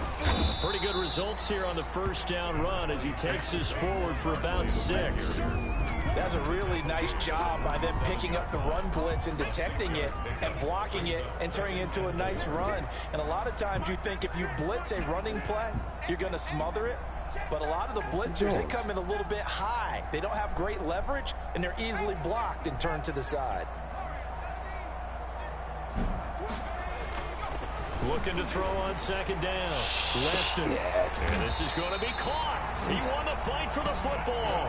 [SPEAKER 2] Pretty good results here on the first down run as he takes us forward for about 6.
[SPEAKER 4] That's a really nice job by them picking up the run blitz and detecting it and blocking it and turning it into a nice run. And a lot of times you think if you blitz a running play, you're going to smother it. But a lot of the blitzers, they come in a little bit high. They don't have great leverage, and they're easily blocked and turned to the side.
[SPEAKER 2] Looking to throw on second down. Weston. And this is going to be caught. He won the fight for the football.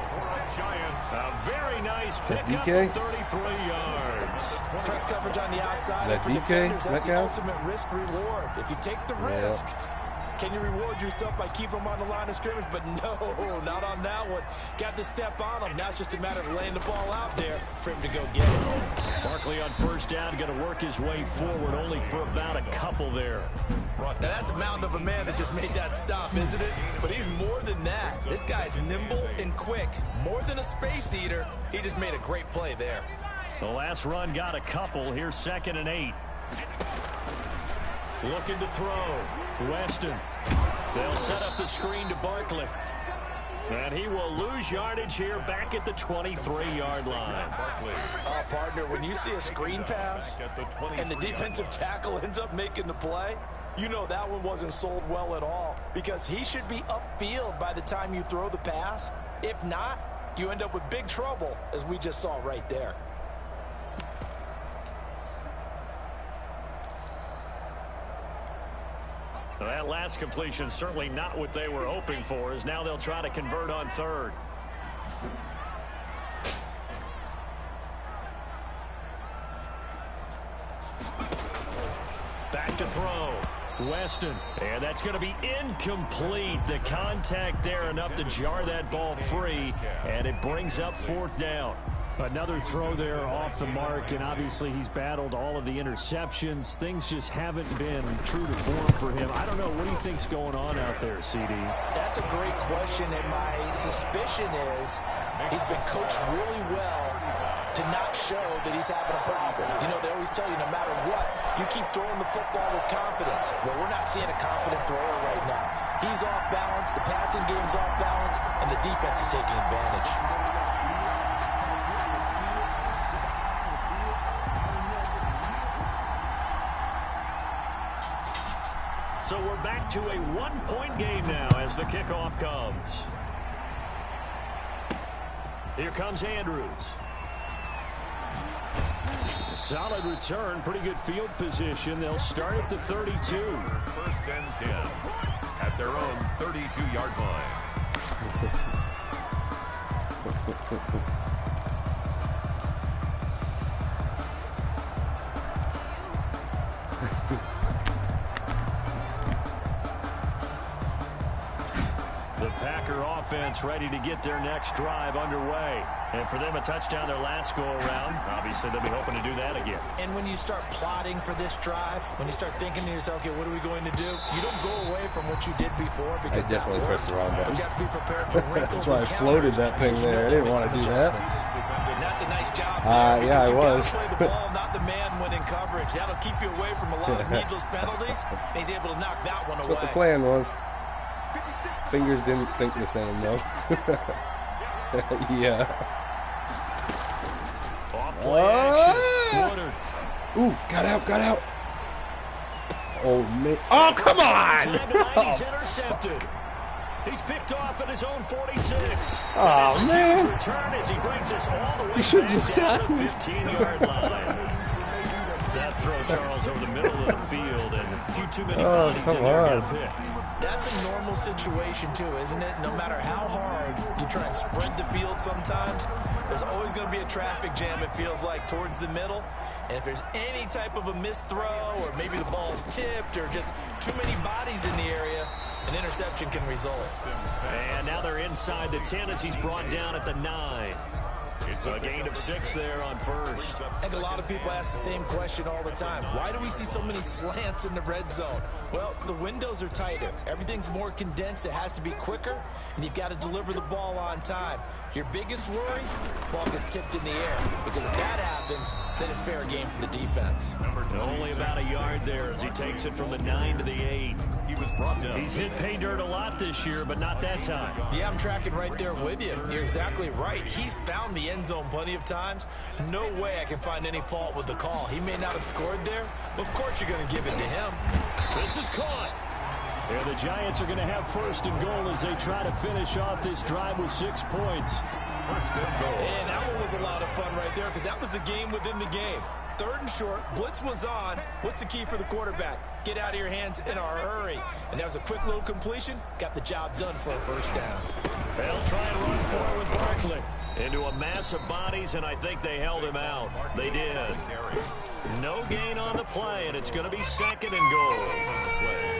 [SPEAKER 3] Giants.
[SPEAKER 2] A very nice pickup
[SPEAKER 1] DK?
[SPEAKER 2] of 33 yards.
[SPEAKER 4] Press coverage on the outside.
[SPEAKER 1] Is that
[SPEAKER 4] For
[SPEAKER 1] DK?
[SPEAKER 4] defenders, that's the
[SPEAKER 1] Metcalf?
[SPEAKER 4] ultimate risk-reward. If you take the risk, can you reward yourself by keeping them on the line of scrimmage? But no, not on that one. Got to step on them. Now it's just a matter of laying the ball out there for him to go get it.
[SPEAKER 2] Barkley on first down, going to work his way forward, only for about a couple there.
[SPEAKER 4] Now that's a mountain of a man that just made that stop, isn't it? But he's more than that. This guy's nimble and quick. More than a space eater. He just made a great play there.
[SPEAKER 2] The last run got a couple. Here's 2nd and 8. Looking to throw. Weston. They'll set up the screen to Barkley. And he will lose yardage here back at the 23-yard line.
[SPEAKER 4] Partner, when you see a screen pass and the defensive tackle ends up making the play, you know that one wasn't sold well at all, because he should be upfield by the time you throw the pass. If not, you end up with big trouble, as we just saw right there.
[SPEAKER 2] Well, that last completion certainly not what they were hoping for, as now they'll try to convert on 3rd. Back to throw. Weston. And that's going to be incomplete. The contact there enough to jar that ball free, and it brings up 4th down. Another throw there off the mark, and obviously he's battled all of the interceptions. Things just haven't been true to form for him. I don't know. What do you think's going on out there, CD?
[SPEAKER 4] That's a great question, and my suspicion is he's been coached really well to not show that he's having a problem. You know, they always tell you no matter what, you keep throwing the football with confidence. Well, we're not seeing a confident thrower right now. He's off balance, the passing game's off balance, and the defense is taking advantage.
[SPEAKER 2] So we're back to a one-point game now as the kickoff comes. Here comes Andrews. A solid return, pretty good field position. They'll start at the 32.
[SPEAKER 3] 1st and 10 at their own 32-yard line.
[SPEAKER 2] The Packer offense ready to get their next drive underway. And for them, a touchdown their last go-around. Obviously, they'll be hoping to do that again.
[SPEAKER 4] And when you start plotting for this drive, when you start thinking to yourself, okay, what are we going to do? You don't go away from what you did before. Because
[SPEAKER 1] I definitely pressed the wrong button.
[SPEAKER 4] But you have to be prepared for wrinkles.
[SPEAKER 1] That's why I floated that thing there. I didn't want to do that.
[SPEAKER 4] And that's a nice job.
[SPEAKER 1] Yeah, I was.
[SPEAKER 4] Play the ball, not the man when in coverage. That'll keep you away from a lot of needless penalties. And he's able to knock that one away.
[SPEAKER 1] That's what the plan was. Fingers didn't think the same, though. Yeah. Ooh, got out. Oh, man. Oh, come on!
[SPEAKER 2] He's intercepted. He's picked off at his own 46.
[SPEAKER 1] Oh, man.
[SPEAKER 2] Return as he brings us all the way
[SPEAKER 1] You should
[SPEAKER 2] back
[SPEAKER 1] just
[SPEAKER 2] down
[SPEAKER 1] sack
[SPEAKER 2] the
[SPEAKER 1] me.
[SPEAKER 2] 15-yard line. That throw, Charles, over the middle of the field, and a few too many bodies in there got picked.
[SPEAKER 4] That's a normal situation, too, isn't it? No matter how hard you try and spread the field sometimes, there's always going to be a traffic jam, it feels like, towards the middle. And if there's any type of a missed throw, or maybe the ball's tipped, or just too many bodies in the area, an interception can result.
[SPEAKER 2] And now they're inside the 10 as he's brought down at the 9. It's a gain of 6 there on first.
[SPEAKER 4] I think a lot of people ask the same question all the time. Why do we see so many slants in the red zone? Well, the windows are tighter. Everything's more condensed. It has to be quicker, and you've got to deliver the ball on time. Your biggest worry, ball gets tipped in the air. Because if that happens, then it's fair game for the defense.
[SPEAKER 2] Only about a yard there as he takes it from the 9 to the 8.
[SPEAKER 3] He was brought down.
[SPEAKER 2] He's hit pay dirt a lot this year, but not that time.
[SPEAKER 4] Yeah, I'm tracking right there with you. You're exactly right. He's found the end zone plenty of times. No way I can find any fault with the call. He may not have scored there, but of course you're going to give it to him.
[SPEAKER 2] This is caught. And the Giants are going to have first and goal as they try to finish off this drive with 6 points.
[SPEAKER 4] And that one was a lot of fun right there because that was the game within the game. 3rd and short, blitz was on. What's the key for the quarterback? Get out of your hands in a hurry. And that was a quick little completion. Got the job done for a first down.
[SPEAKER 2] They'll try and run for it with Barkley. Into a mass of bodies, and I think they held him out. They did. No gain on the play, and it's going to be 2nd and goal.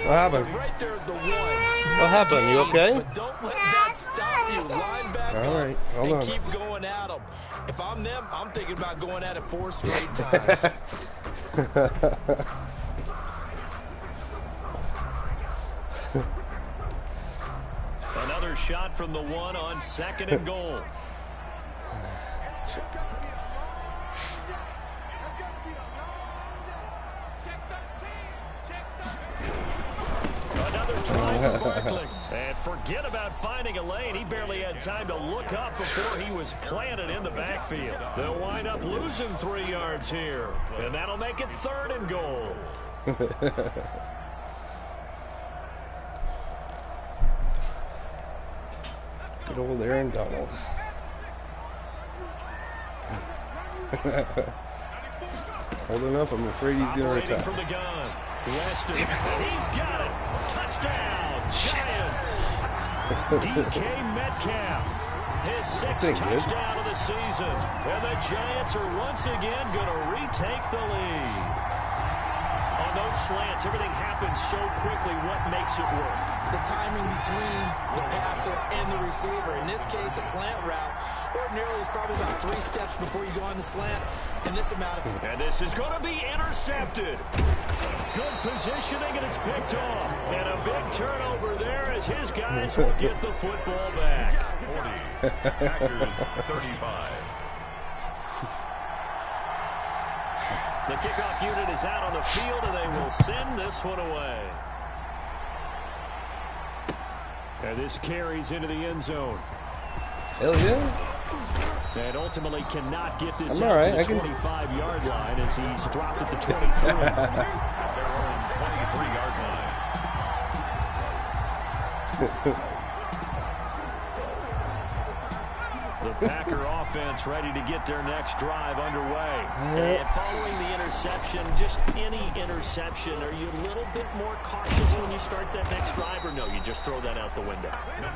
[SPEAKER 1] What happened?
[SPEAKER 4] Right there at the 1.
[SPEAKER 1] What happened? You okay?
[SPEAKER 4] But don't let that stop you. Line back
[SPEAKER 1] All right, hold
[SPEAKER 4] and
[SPEAKER 1] on.
[SPEAKER 4] keep going at them. If I'm them, I'm thinking about going at it 4 straight times.
[SPEAKER 2] Another shot from the 1 on 2nd and goal.
[SPEAKER 1] Let's check this out.
[SPEAKER 2] Another try for Barkley. And forget about finding a lane. He barely had time to look up before he was planted in the backfield. They'll wind up losing 3 yards here. And that'll make it 3rd and goal.
[SPEAKER 1] Good old Aaron Donald. Hold enough, I'm afraid he's going to retire.
[SPEAKER 2] From the gun. Rested. He's got it. Touchdown, Giants. DK Metcalf. His 6th touchdown of the season. And the Giants are once again going to retake the lead. On those slants, everything happens so quickly. What makes it work?
[SPEAKER 4] The timing between the passer and the receiver. In this case, a slant route. Ordinarily, it's probably about 3 steps before you go on the slant. And this amount of...
[SPEAKER 2] And this is going to be intercepted. Good positioning, and it's picked off. And a big turnover there as his guys will get the football back.
[SPEAKER 3] 40. Packers 35.
[SPEAKER 2] The kickoff unit is out on the field, and they will send this one away. And this carries into the end zone.
[SPEAKER 1] Hell yeah.
[SPEAKER 2] And ultimately cannot get this
[SPEAKER 1] I'm
[SPEAKER 2] out
[SPEAKER 1] right.
[SPEAKER 2] to the 25-yard line as he's dropped at the 23.
[SPEAKER 3] Their own 23-yard line.
[SPEAKER 2] The Packer offense ready to get their next drive underway. And following the interception, just any interception, are you a little bit more cautious when you start that next drive, or no, you just throw that out the window?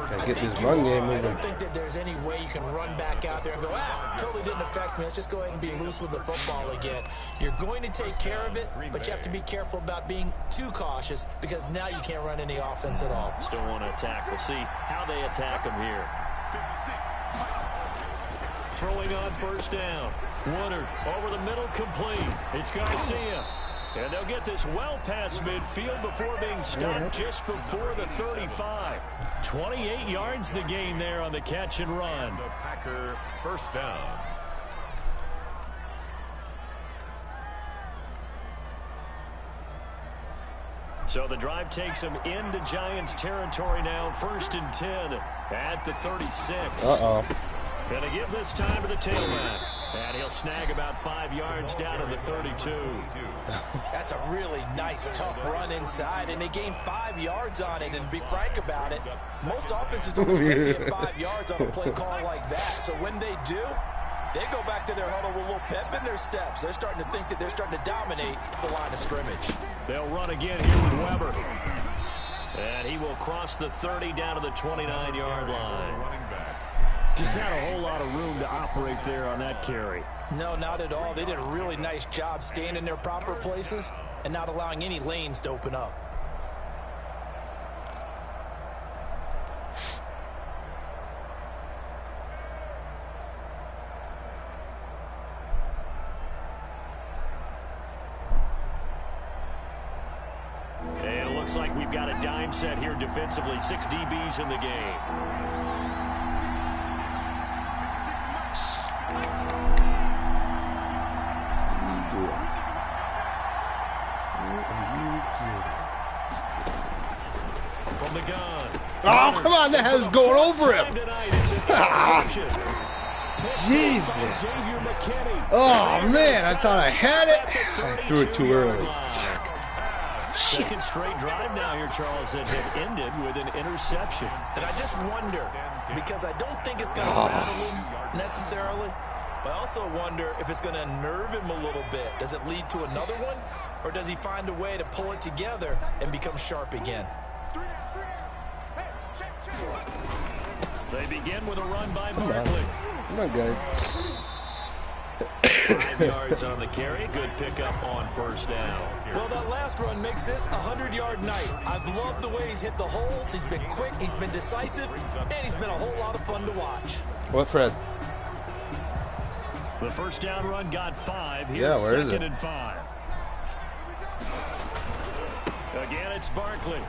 [SPEAKER 1] Gotta get this run game moving.
[SPEAKER 4] I don't think that there's any way you can run back out there and go, totally didn't affect me. Let's just go ahead and be loose with the football again. You're going to take care of it, but you have to be careful about being too cautious because now you can't run any offense at all.
[SPEAKER 2] Still want to attack. We'll see how they attack them here. Throwing on first down. Woodard over the middle, complete. It's Garcia. And they'll get this well past midfield before being stopped just before the 35. 28 yards the gain there on the catch and run.
[SPEAKER 3] The Packer first down.
[SPEAKER 2] So the drive takes them into Giants territory now. 1st and 10 at the 36.
[SPEAKER 1] Uh-oh.
[SPEAKER 2] Gonna give this time to the tailback. And he'll snag about 5 yards down to the 32.
[SPEAKER 4] That's a really nice, tough run inside, and they gained 5 yards on it. And to be frank about it, most offenses don't expect to get 5 yards on a play call like that. So when they do, they go back to their huddle with a little pep in their steps. They're starting to think that they're starting to dominate the line of scrimmage.
[SPEAKER 2] They'll run again here with Weber. And he will cross the 30 down to the 29-yard line. Just had a whole lot of room to operate there on that carry.
[SPEAKER 4] No, not at all. They did a really nice job staying in their proper places and not allowing any lanes to open up.
[SPEAKER 2] And it looks like we've got a dime set here defensively. 6 DBs in the game. From the gun.
[SPEAKER 1] Oh, come on, that was going over him. Jesus. Oh, man, I thought I had it. I threw it too early. Fuck.
[SPEAKER 2] Second straight drive now here, Charles, that had ended with an interception.
[SPEAKER 4] And I just wonder, because I don't think it's going to rattle him necessarily, but I also wonder if it's going to unnerve him a little bit. Does it lead to another one, or does he find a way to pull it together and become sharp again?
[SPEAKER 2] They begin with a run by Barkley.
[SPEAKER 1] Come on, guys.
[SPEAKER 2] 5 yards on the carry. Good pickup on first down.
[SPEAKER 4] Well, that last run makes this a 100-yard night. I've loved the way he's hit the holes. He's been quick, he's been decisive, and he's been a whole lot of fun to watch.
[SPEAKER 1] What, Fred?
[SPEAKER 2] The first down run got 5. Here's
[SPEAKER 1] Yeah, where is
[SPEAKER 2] second
[SPEAKER 1] it?
[SPEAKER 2] and 5. Again, it's Barkley.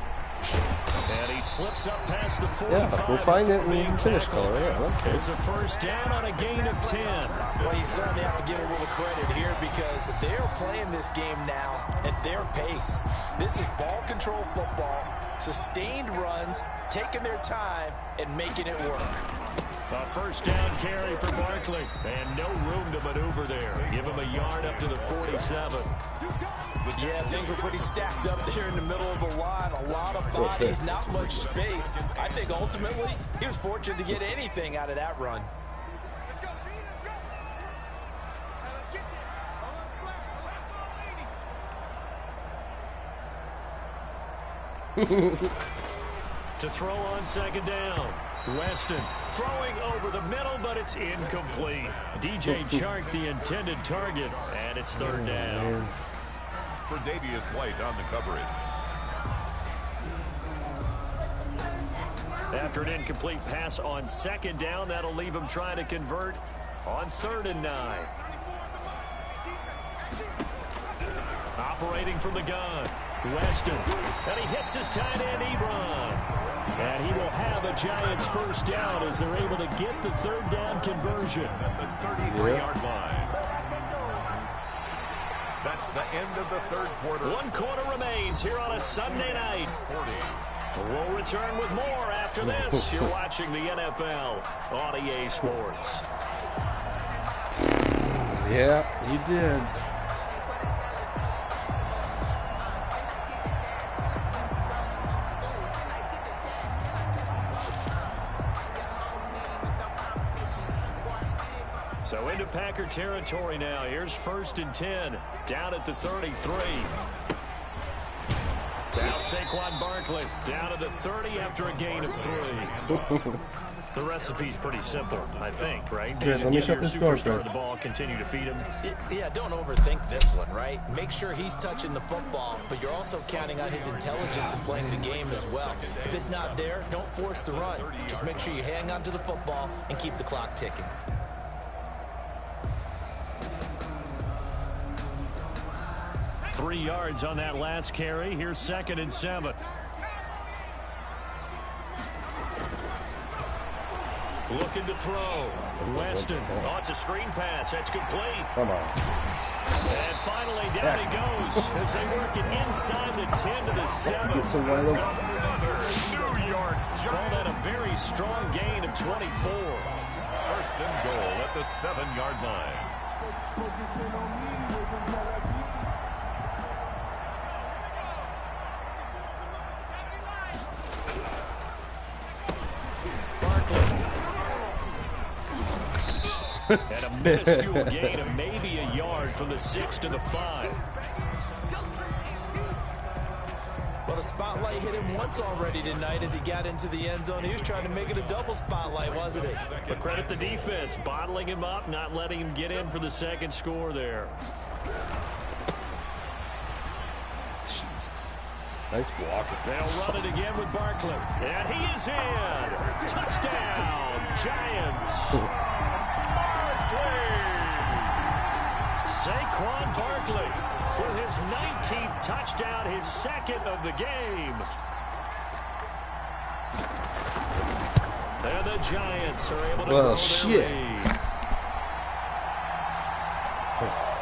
[SPEAKER 2] And he slips up past the 45.
[SPEAKER 1] Yeah, we'll find it in tennis color. Yeah, okay.
[SPEAKER 2] It's a first down on a gain of 10.
[SPEAKER 4] Well, you certainly have to give a little credit here because they're playing this game now at their pace. This is ball control football, sustained runs, taking their time, and making it work.
[SPEAKER 2] A first down carry for Barkley. And no room to maneuver there. Give him a yard up to the 47.
[SPEAKER 4] Yeah, things were pretty stacked up there in the middle of the line. A lot of bodies, not much space. I think ultimately he was fortunate to get anything out of that run.
[SPEAKER 2] To throw on second down. Weston throwing over the middle, but it's incomplete. DJ Chark, the intended target, and it's third down.
[SPEAKER 3] For Davius White on the coverage.
[SPEAKER 2] After an incomplete pass on second down, that'll leave him trying to convert on 3rd and 9. Operating from the gun, Weston, and he hits his tight end, Ebron. And he will have a Giants first down as they're able to get the 3rd down conversion.
[SPEAKER 3] At the 33-yard line. That's the end of the third quarter.
[SPEAKER 2] 1 quarter remains here on a Sunday night.
[SPEAKER 3] 40.
[SPEAKER 2] We'll return with more after this. You're watching the NFL on EA Sports.
[SPEAKER 1] Yeah, you did.
[SPEAKER 2] So into Packer territory now. Here's 1st and 10. Down at the 33. Now Saquon Barkley down at the 30 after a gain of 3. The recipe's pretty simple, I think, right?
[SPEAKER 1] Chris, let me shut this door, Chris.
[SPEAKER 2] The ball, continue to feed him.
[SPEAKER 4] Yeah, don't overthink this one, right? Make sure he's touching the football, but you're also counting on his intelligence in playing the game as well. If it's not there, don't force the run. Just make sure you hang on to the football and keep the clock ticking.
[SPEAKER 2] Three yards on that last carry. Here's 2nd and 7. Looking to throw. Weston. Oh, it's a screen pass. That's complete.
[SPEAKER 1] Come on.
[SPEAKER 2] And finally down he goes as they work it inside the 10 to the 7.
[SPEAKER 1] Get some wide open.
[SPEAKER 2] Call that a very strong gain of 24.
[SPEAKER 3] 1st and goal at the 7-yard line.
[SPEAKER 2] And a minuscule gain of maybe a yard from the 6 to the 5.
[SPEAKER 4] Well, the spotlight hit him once already tonight as he got into the end zone. He was trying to make it a double spotlight, wasn't it?
[SPEAKER 2] But credit the defense, bottling him up, not letting him get in for the 2nd score there.
[SPEAKER 1] Jesus. Nice blocking.
[SPEAKER 2] They'll run it again with Barkley. And he is in. Touchdown, Giants. Saquon Barkley with his 19th touchdown, his 2nd of the game. And the Giants are able to grow their lead.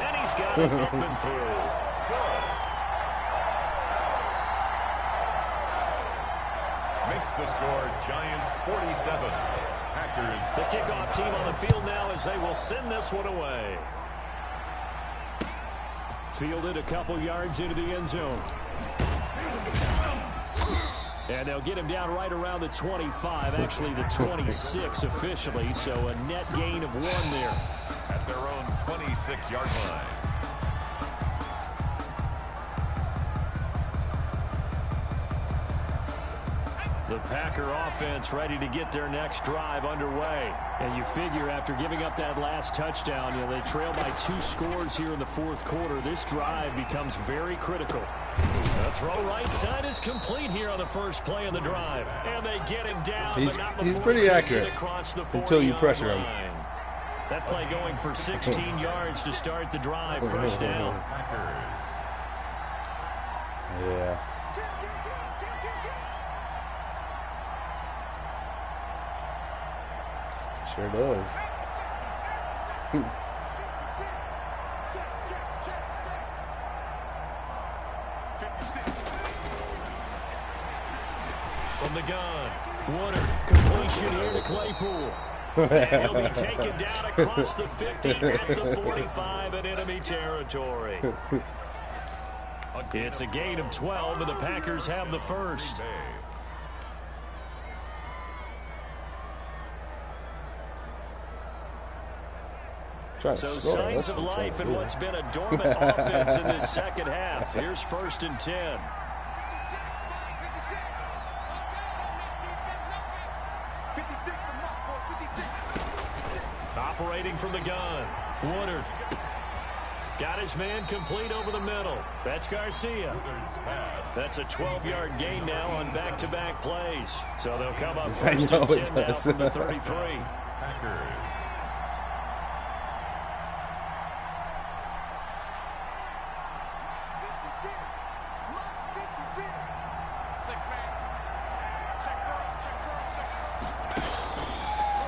[SPEAKER 2] And he's got it up and through.
[SPEAKER 3] Makes the score Giants 47. Packers.
[SPEAKER 2] The kickoff team on the field now as they will send this one away. Fielded a couple yards into the end zone. And they'll get him down right around the 25, actually the 26 officially, so a net gain of 1 there.
[SPEAKER 3] At their own 26-yard line.
[SPEAKER 2] The Packer offense ready to get their next drive underway. And you figure after giving up that last touchdown, they trail by 2 scores here in the 4th quarter. This drive becomes very critical. The throw right side is complete here on the first play of the drive. And they get him down, but not before
[SPEAKER 1] he's pretty accurate
[SPEAKER 2] until
[SPEAKER 1] you pressure him.
[SPEAKER 2] That play going for 16 yards to start the drive. 1st down.
[SPEAKER 1] Yeah. Sure does.
[SPEAKER 2] From the gun, Woodard, completion here to Claypool. And he'll be taken down across the 50 at the 45 in enemy territory. It's a gain of 12, and the Packers have the first. So signs of life in what's been a dormant offense in this 2nd half. Here's 1st and 10. Operating from the gun. Woodard. Got his man complete over the middle. That's Garcia. That's a 12-yard gain now on back-to-back plays. So they'll come up 1st and 10 now from the 33.
[SPEAKER 3] Packers.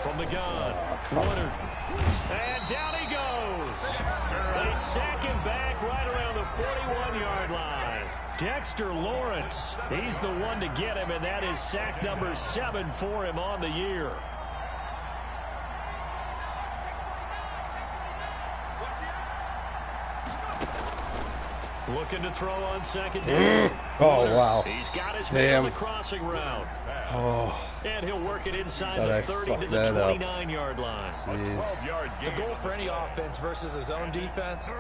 [SPEAKER 2] From the gun, Woodard, and down he goes. They sack him back right around the 41-yard line. Dexter Lawrence, he's the one to get him, and that is sack number 7 for him on the year. Looking to throw on 2nd down.
[SPEAKER 1] Oh, wow.
[SPEAKER 2] He's got his
[SPEAKER 1] Damn.
[SPEAKER 2] man on the crossing route.
[SPEAKER 1] Oh.
[SPEAKER 2] And he'll work it inside
[SPEAKER 1] Thought
[SPEAKER 2] the
[SPEAKER 1] I
[SPEAKER 2] 30 to
[SPEAKER 1] fucked
[SPEAKER 2] the
[SPEAKER 1] that up.
[SPEAKER 2] 29-yard line.
[SPEAKER 1] Jeez.
[SPEAKER 4] The goal for any offense versus his own defense,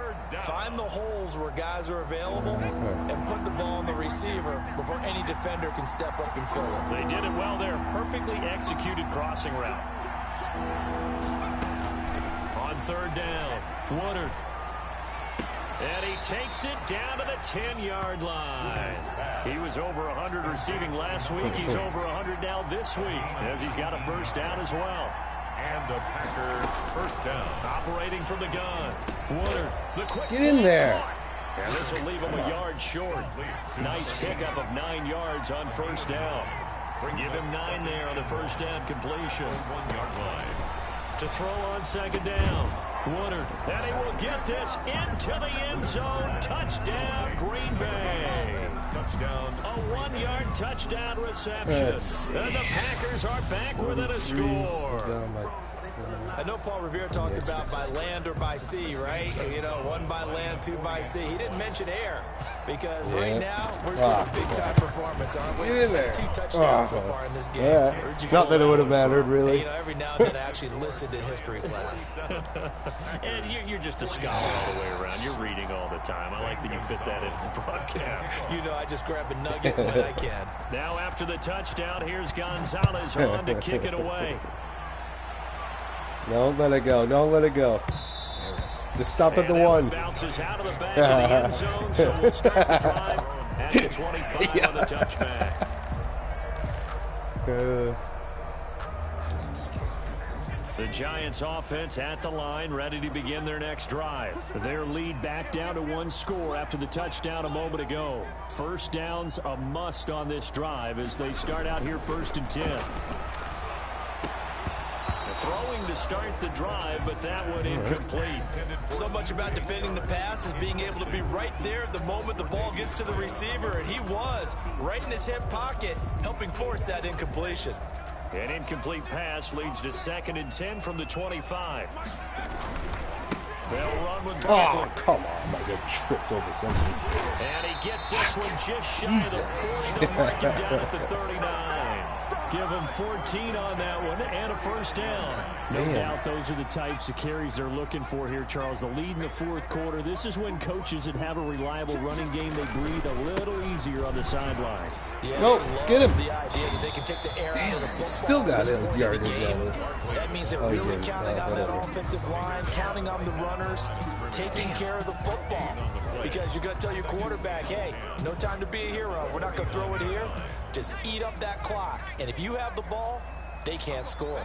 [SPEAKER 4] find the holes where guys are available and put the ball on the receiver before any defender can step up and fill it.
[SPEAKER 2] They did it well there. Perfectly executed crossing route. On third down, Woodard. And he takes it down to the 10-yard line. He was over 100 receiving last week. He's over 100 now this week as he's got a first down as well.
[SPEAKER 3] And a Packer first down.
[SPEAKER 2] Operating from the gun. Woodard, the quick
[SPEAKER 1] Get in there.
[SPEAKER 2] And this will leave him a yard short. Nice pickup of 9 yards on first down. Give him 9 there on the first down completion.
[SPEAKER 3] 1 yard line.
[SPEAKER 2] To throw on second down. Woodard, and he will get this into the end zone. Touchdown, Green Bay.
[SPEAKER 3] Touchdown.
[SPEAKER 2] A 1-yard touchdown reception. And the Packers are back within a score.
[SPEAKER 4] I know Paul Revere talked about by land or by sea, right? You know, 1 by land, 2 by sea. He didn't mention air because right now we're seeing a big-time performance, aren't we?
[SPEAKER 1] Get in there.
[SPEAKER 4] That's 2 touchdowns so far in this game.
[SPEAKER 1] Yeah. Not that it would have mattered, really.
[SPEAKER 4] You know, every now and then I actually listened in history class.
[SPEAKER 2] And you're just a scholar all the way around. You're reading all the time. I like that you fit that into the broadcast.
[SPEAKER 4] You know, I just grab a nugget when I can.
[SPEAKER 2] Now after the touchdown, here's Gonzalez on to kick it away.
[SPEAKER 1] Don't let it go. Don't let it go. Just stop at the 1.
[SPEAKER 2] Bounces out of the back of the end zone, so we'll start the drive at the 25 on the touchback. The Giants offense at the line, ready to begin their next drive. Their lead back down to 1 score after the touchdown a moment ago. First downs a must on this drive as they start out here 1st and 10. Throwing to start the drive, but that one incomplete.
[SPEAKER 4] So much about defending the pass is being able to be right there at the moment the ball gets to the receiver, and he was right in his hip pocket, helping force that incompletion.
[SPEAKER 2] An incomplete pass leads to 2nd and 10 from the 25. They'll run with Barkley.
[SPEAKER 1] Oh, come on. I got tripped over something.
[SPEAKER 2] And he gets this one just shy of the 40 to mark him down at the 39. Give him 14 on that one and a first down. No doubt those are the types of carries they're looking for here, Charles. The lead in the 4th quarter. This is when coaches that have a reliable running game, they breathe a little easier on the sideline.
[SPEAKER 4] Yeah,
[SPEAKER 1] Nope, get him.
[SPEAKER 4] The idea that they can take the air out of the football.
[SPEAKER 1] Still got
[SPEAKER 4] at this
[SPEAKER 1] him
[SPEAKER 4] point in
[SPEAKER 1] yardage
[SPEAKER 4] the game.
[SPEAKER 1] on it.
[SPEAKER 4] That means they're
[SPEAKER 1] Oh, he
[SPEAKER 4] really
[SPEAKER 1] didn't.
[SPEAKER 4] counting on that
[SPEAKER 1] Whatever.
[SPEAKER 4] offensive line, counting on the runners, taking care of the football. Because you're going to tell your quarterback, hey, no time to be a hero. We're not going to throw it here. Just eat up that clock. And if you have the ball, they can't score.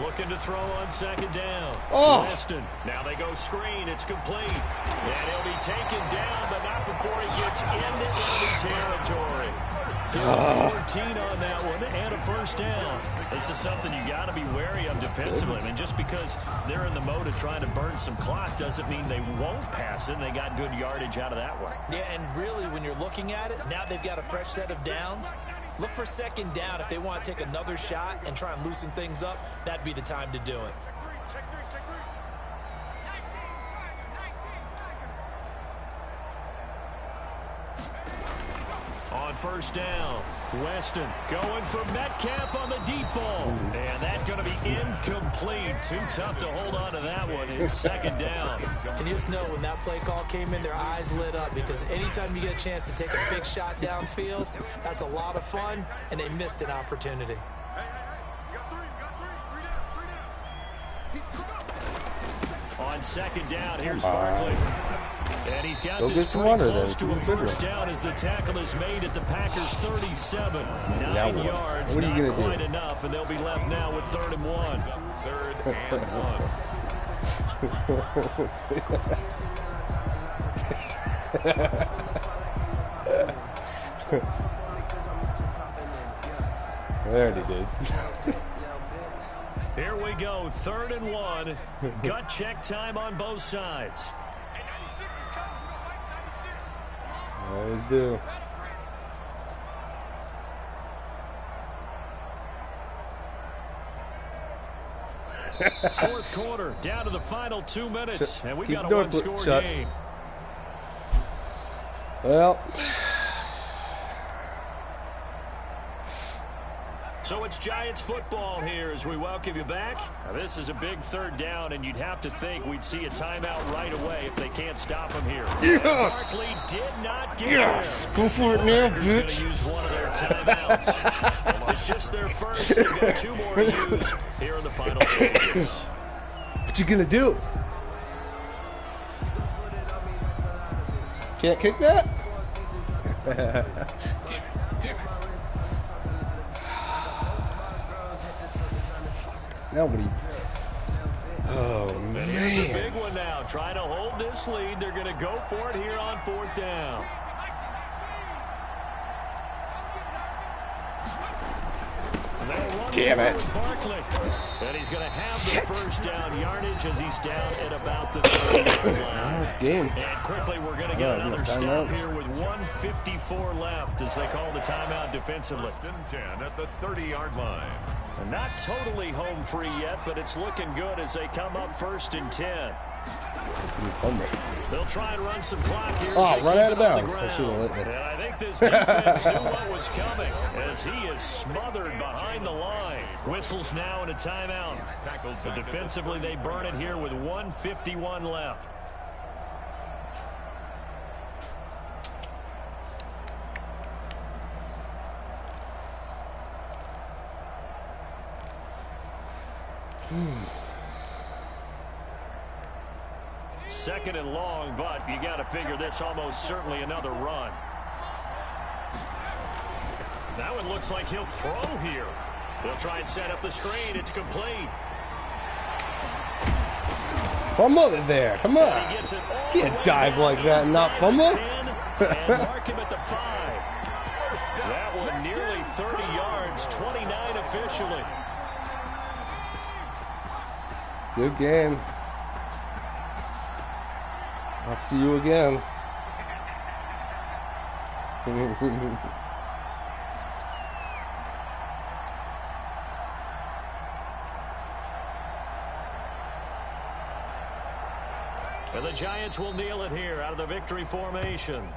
[SPEAKER 2] Looking to throw on second down.
[SPEAKER 1] Oh.
[SPEAKER 2] Weston. Now they go screen. It's complete. And he'll be taken down, but not before he gets into enemy territory. 14 on that one and a first down. This is something you got to be wary of defensively. I mean, just because they're in the mode of trying to burn some clock doesn't mean they won't pass it. They got good yardage out of that one.
[SPEAKER 4] Yeah, and really, when you're looking at it, now they've got a fresh set of downs. Look for second down if they want to take another shot and try and loosen things up. That'd be the time to do it.
[SPEAKER 2] On first down, Weston going for Metcalf on the deep ball. And that's going to be incomplete. Too tough to hold on to that one. It's second down.
[SPEAKER 4] And you just know when that play call came in, their eyes lit up because anytime you get a chance to take a big shot downfield, that's a lot of fun, and they missed an opportunity.
[SPEAKER 2] On second down, here's Barkley. And he's got this pretty close to a first down as the tackle is made at the Packers' 37. 9 yards, not quite enough, and they'll be left now with 3rd and 1.
[SPEAKER 3] 3rd and 1.
[SPEAKER 1] I already did.
[SPEAKER 2] Here we go, 3rd and 1. Gut check time on both sides.
[SPEAKER 1] Always do.
[SPEAKER 2] 4th quarter, down to the final 2 minutes, and we got a
[SPEAKER 1] door
[SPEAKER 2] one-score
[SPEAKER 1] shut.
[SPEAKER 2] game.
[SPEAKER 1] Well.
[SPEAKER 2] So it's Giants football here as we welcome you back. Now this is a big third down, and you'd have to think we'd see a timeout right away if they can't stop him here.
[SPEAKER 1] Yes!
[SPEAKER 2] Barkley did not get
[SPEAKER 1] Yes!
[SPEAKER 2] there.
[SPEAKER 1] Go for it now,
[SPEAKER 2] Packers gonna
[SPEAKER 1] bitch.
[SPEAKER 2] use one of their timeouts. It's just their first. They've got 2 more to use here in the final stages.
[SPEAKER 1] What you gonna do? Can't kick that? Damn it. Nobody. Oh,
[SPEAKER 2] And here's a
[SPEAKER 1] man.
[SPEAKER 2] big one now. Trying to hold this lead. They're going to go for it here on 4th down.
[SPEAKER 1] Damn it.
[SPEAKER 2] Barkley. And he's going to have the first down yardage as he's down at about the 30-yard line.
[SPEAKER 1] Oh, it's game.
[SPEAKER 2] And quickly we're going to get another stop here with 1:54 left as they call the timeout defensively.
[SPEAKER 3] 1st and 10 at the 30-yard line.
[SPEAKER 2] And not totally home free yet, but it's looking good as they come up 1st and 10. They'll try and run some clock here.
[SPEAKER 1] Oh, run out of bounds. I should have let it.
[SPEAKER 2] And I think this defense knew what was coming as he is smothered behind the line. Whistles now in a timeout. So defensively, they burn it here with 1:51 left. Second and long, but you got to figure this almost certainly another run. That one looks like he'll throw here. They'll try and set up the screen. It's complete.
[SPEAKER 1] Fumble it there. Come on.
[SPEAKER 2] He gets it all
[SPEAKER 1] Can't
[SPEAKER 2] the way
[SPEAKER 1] dive
[SPEAKER 2] down
[SPEAKER 1] like that and not
[SPEAKER 2] inside
[SPEAKER 1] fumble.
[SPEAKER 2] the 10 and mark him at the 5. That one nearly 30 yards, 29 officially.
[SPEAKER 1] Good game. I'll see you again.
[SPEAKER 2] And the Giants will kneel it here out of the victory formation.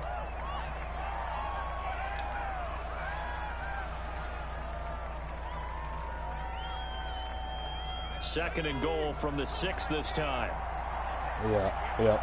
[SPEAKER 2] Second and goal from the 6 this time.
[SPEAKER 1] Yeah.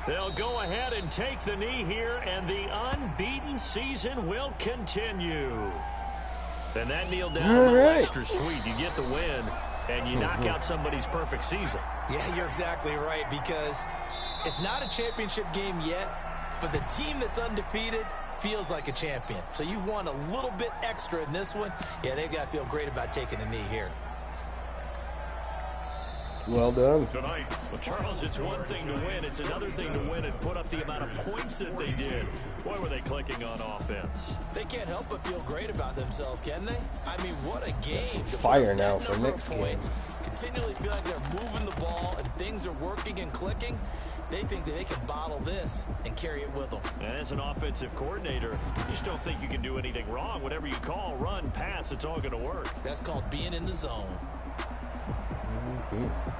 [SPEAKER 2] They'll go ahead and take the knee here, and the unbeaten season will continue. And that kneel down a little extra sweet. You get the win, and you knock out somebody's perfect season.
[SPEAKER 4] Yeah, you're exactly right, because it's not a championship game yet, but the team that's undefeated feels like a champion. So you've won a little bit extra in this one. Yeah, they've got to feel great about taking a knee here.
[SPEAKER 1] Well done.
[SPEAKER 3] Tonight,
[SPEAKER 2] Well, Charles, it's one thing to win. It's another thing to win and put up the amount of points that they did. Boy, were they clicking on offense.
[SPEAKER 4] They can't help but feel great about themselves, can they? I mean, what a game.
[SPEAKER 1] Fire now for next game.
[SPEAKER 4] Continually feel like they're moving the ball and things are working and clicking. They think that they can bottle this and carry it with them.
[SPEAKER 2] And as an offensive coordinator, you just don't think you can do anything wrong. Whatever you call, run, pass, it's all going to work.
[SPEAKER 4] That's called being in the zone.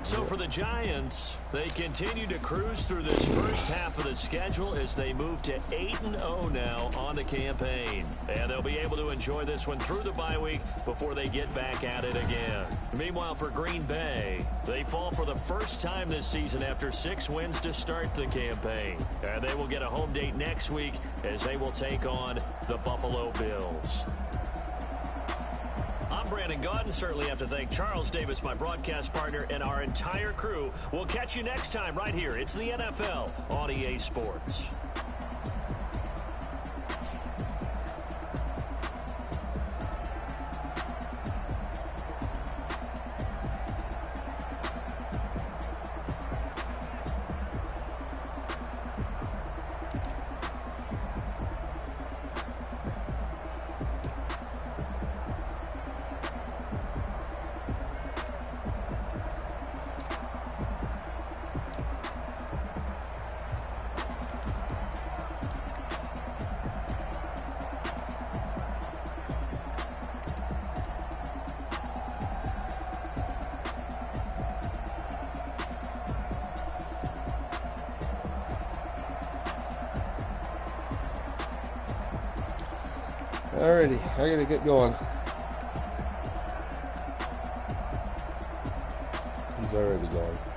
[SPEAKER 2] So for the Giants, they continue to cruise through this first half of the schedule as they move to 8-0 now on the campaign. And they'll be able to enjoy this one through the bye week before they get back at it again. Meanwhile, for Green Bay, they fall for the first time this season after 6 wins to start the campaign. And they will get a home date next week as they will take on the Buffalo Bills. I'm Brandon Gaudin. Certainly have to thank Charles Davis, my broadcast partner, and our entire crew. We'll catch you next time right here. It's the NFL on EA Sports.
[SPEAKER 1] Alrighty, I gotta get going. He's already gone.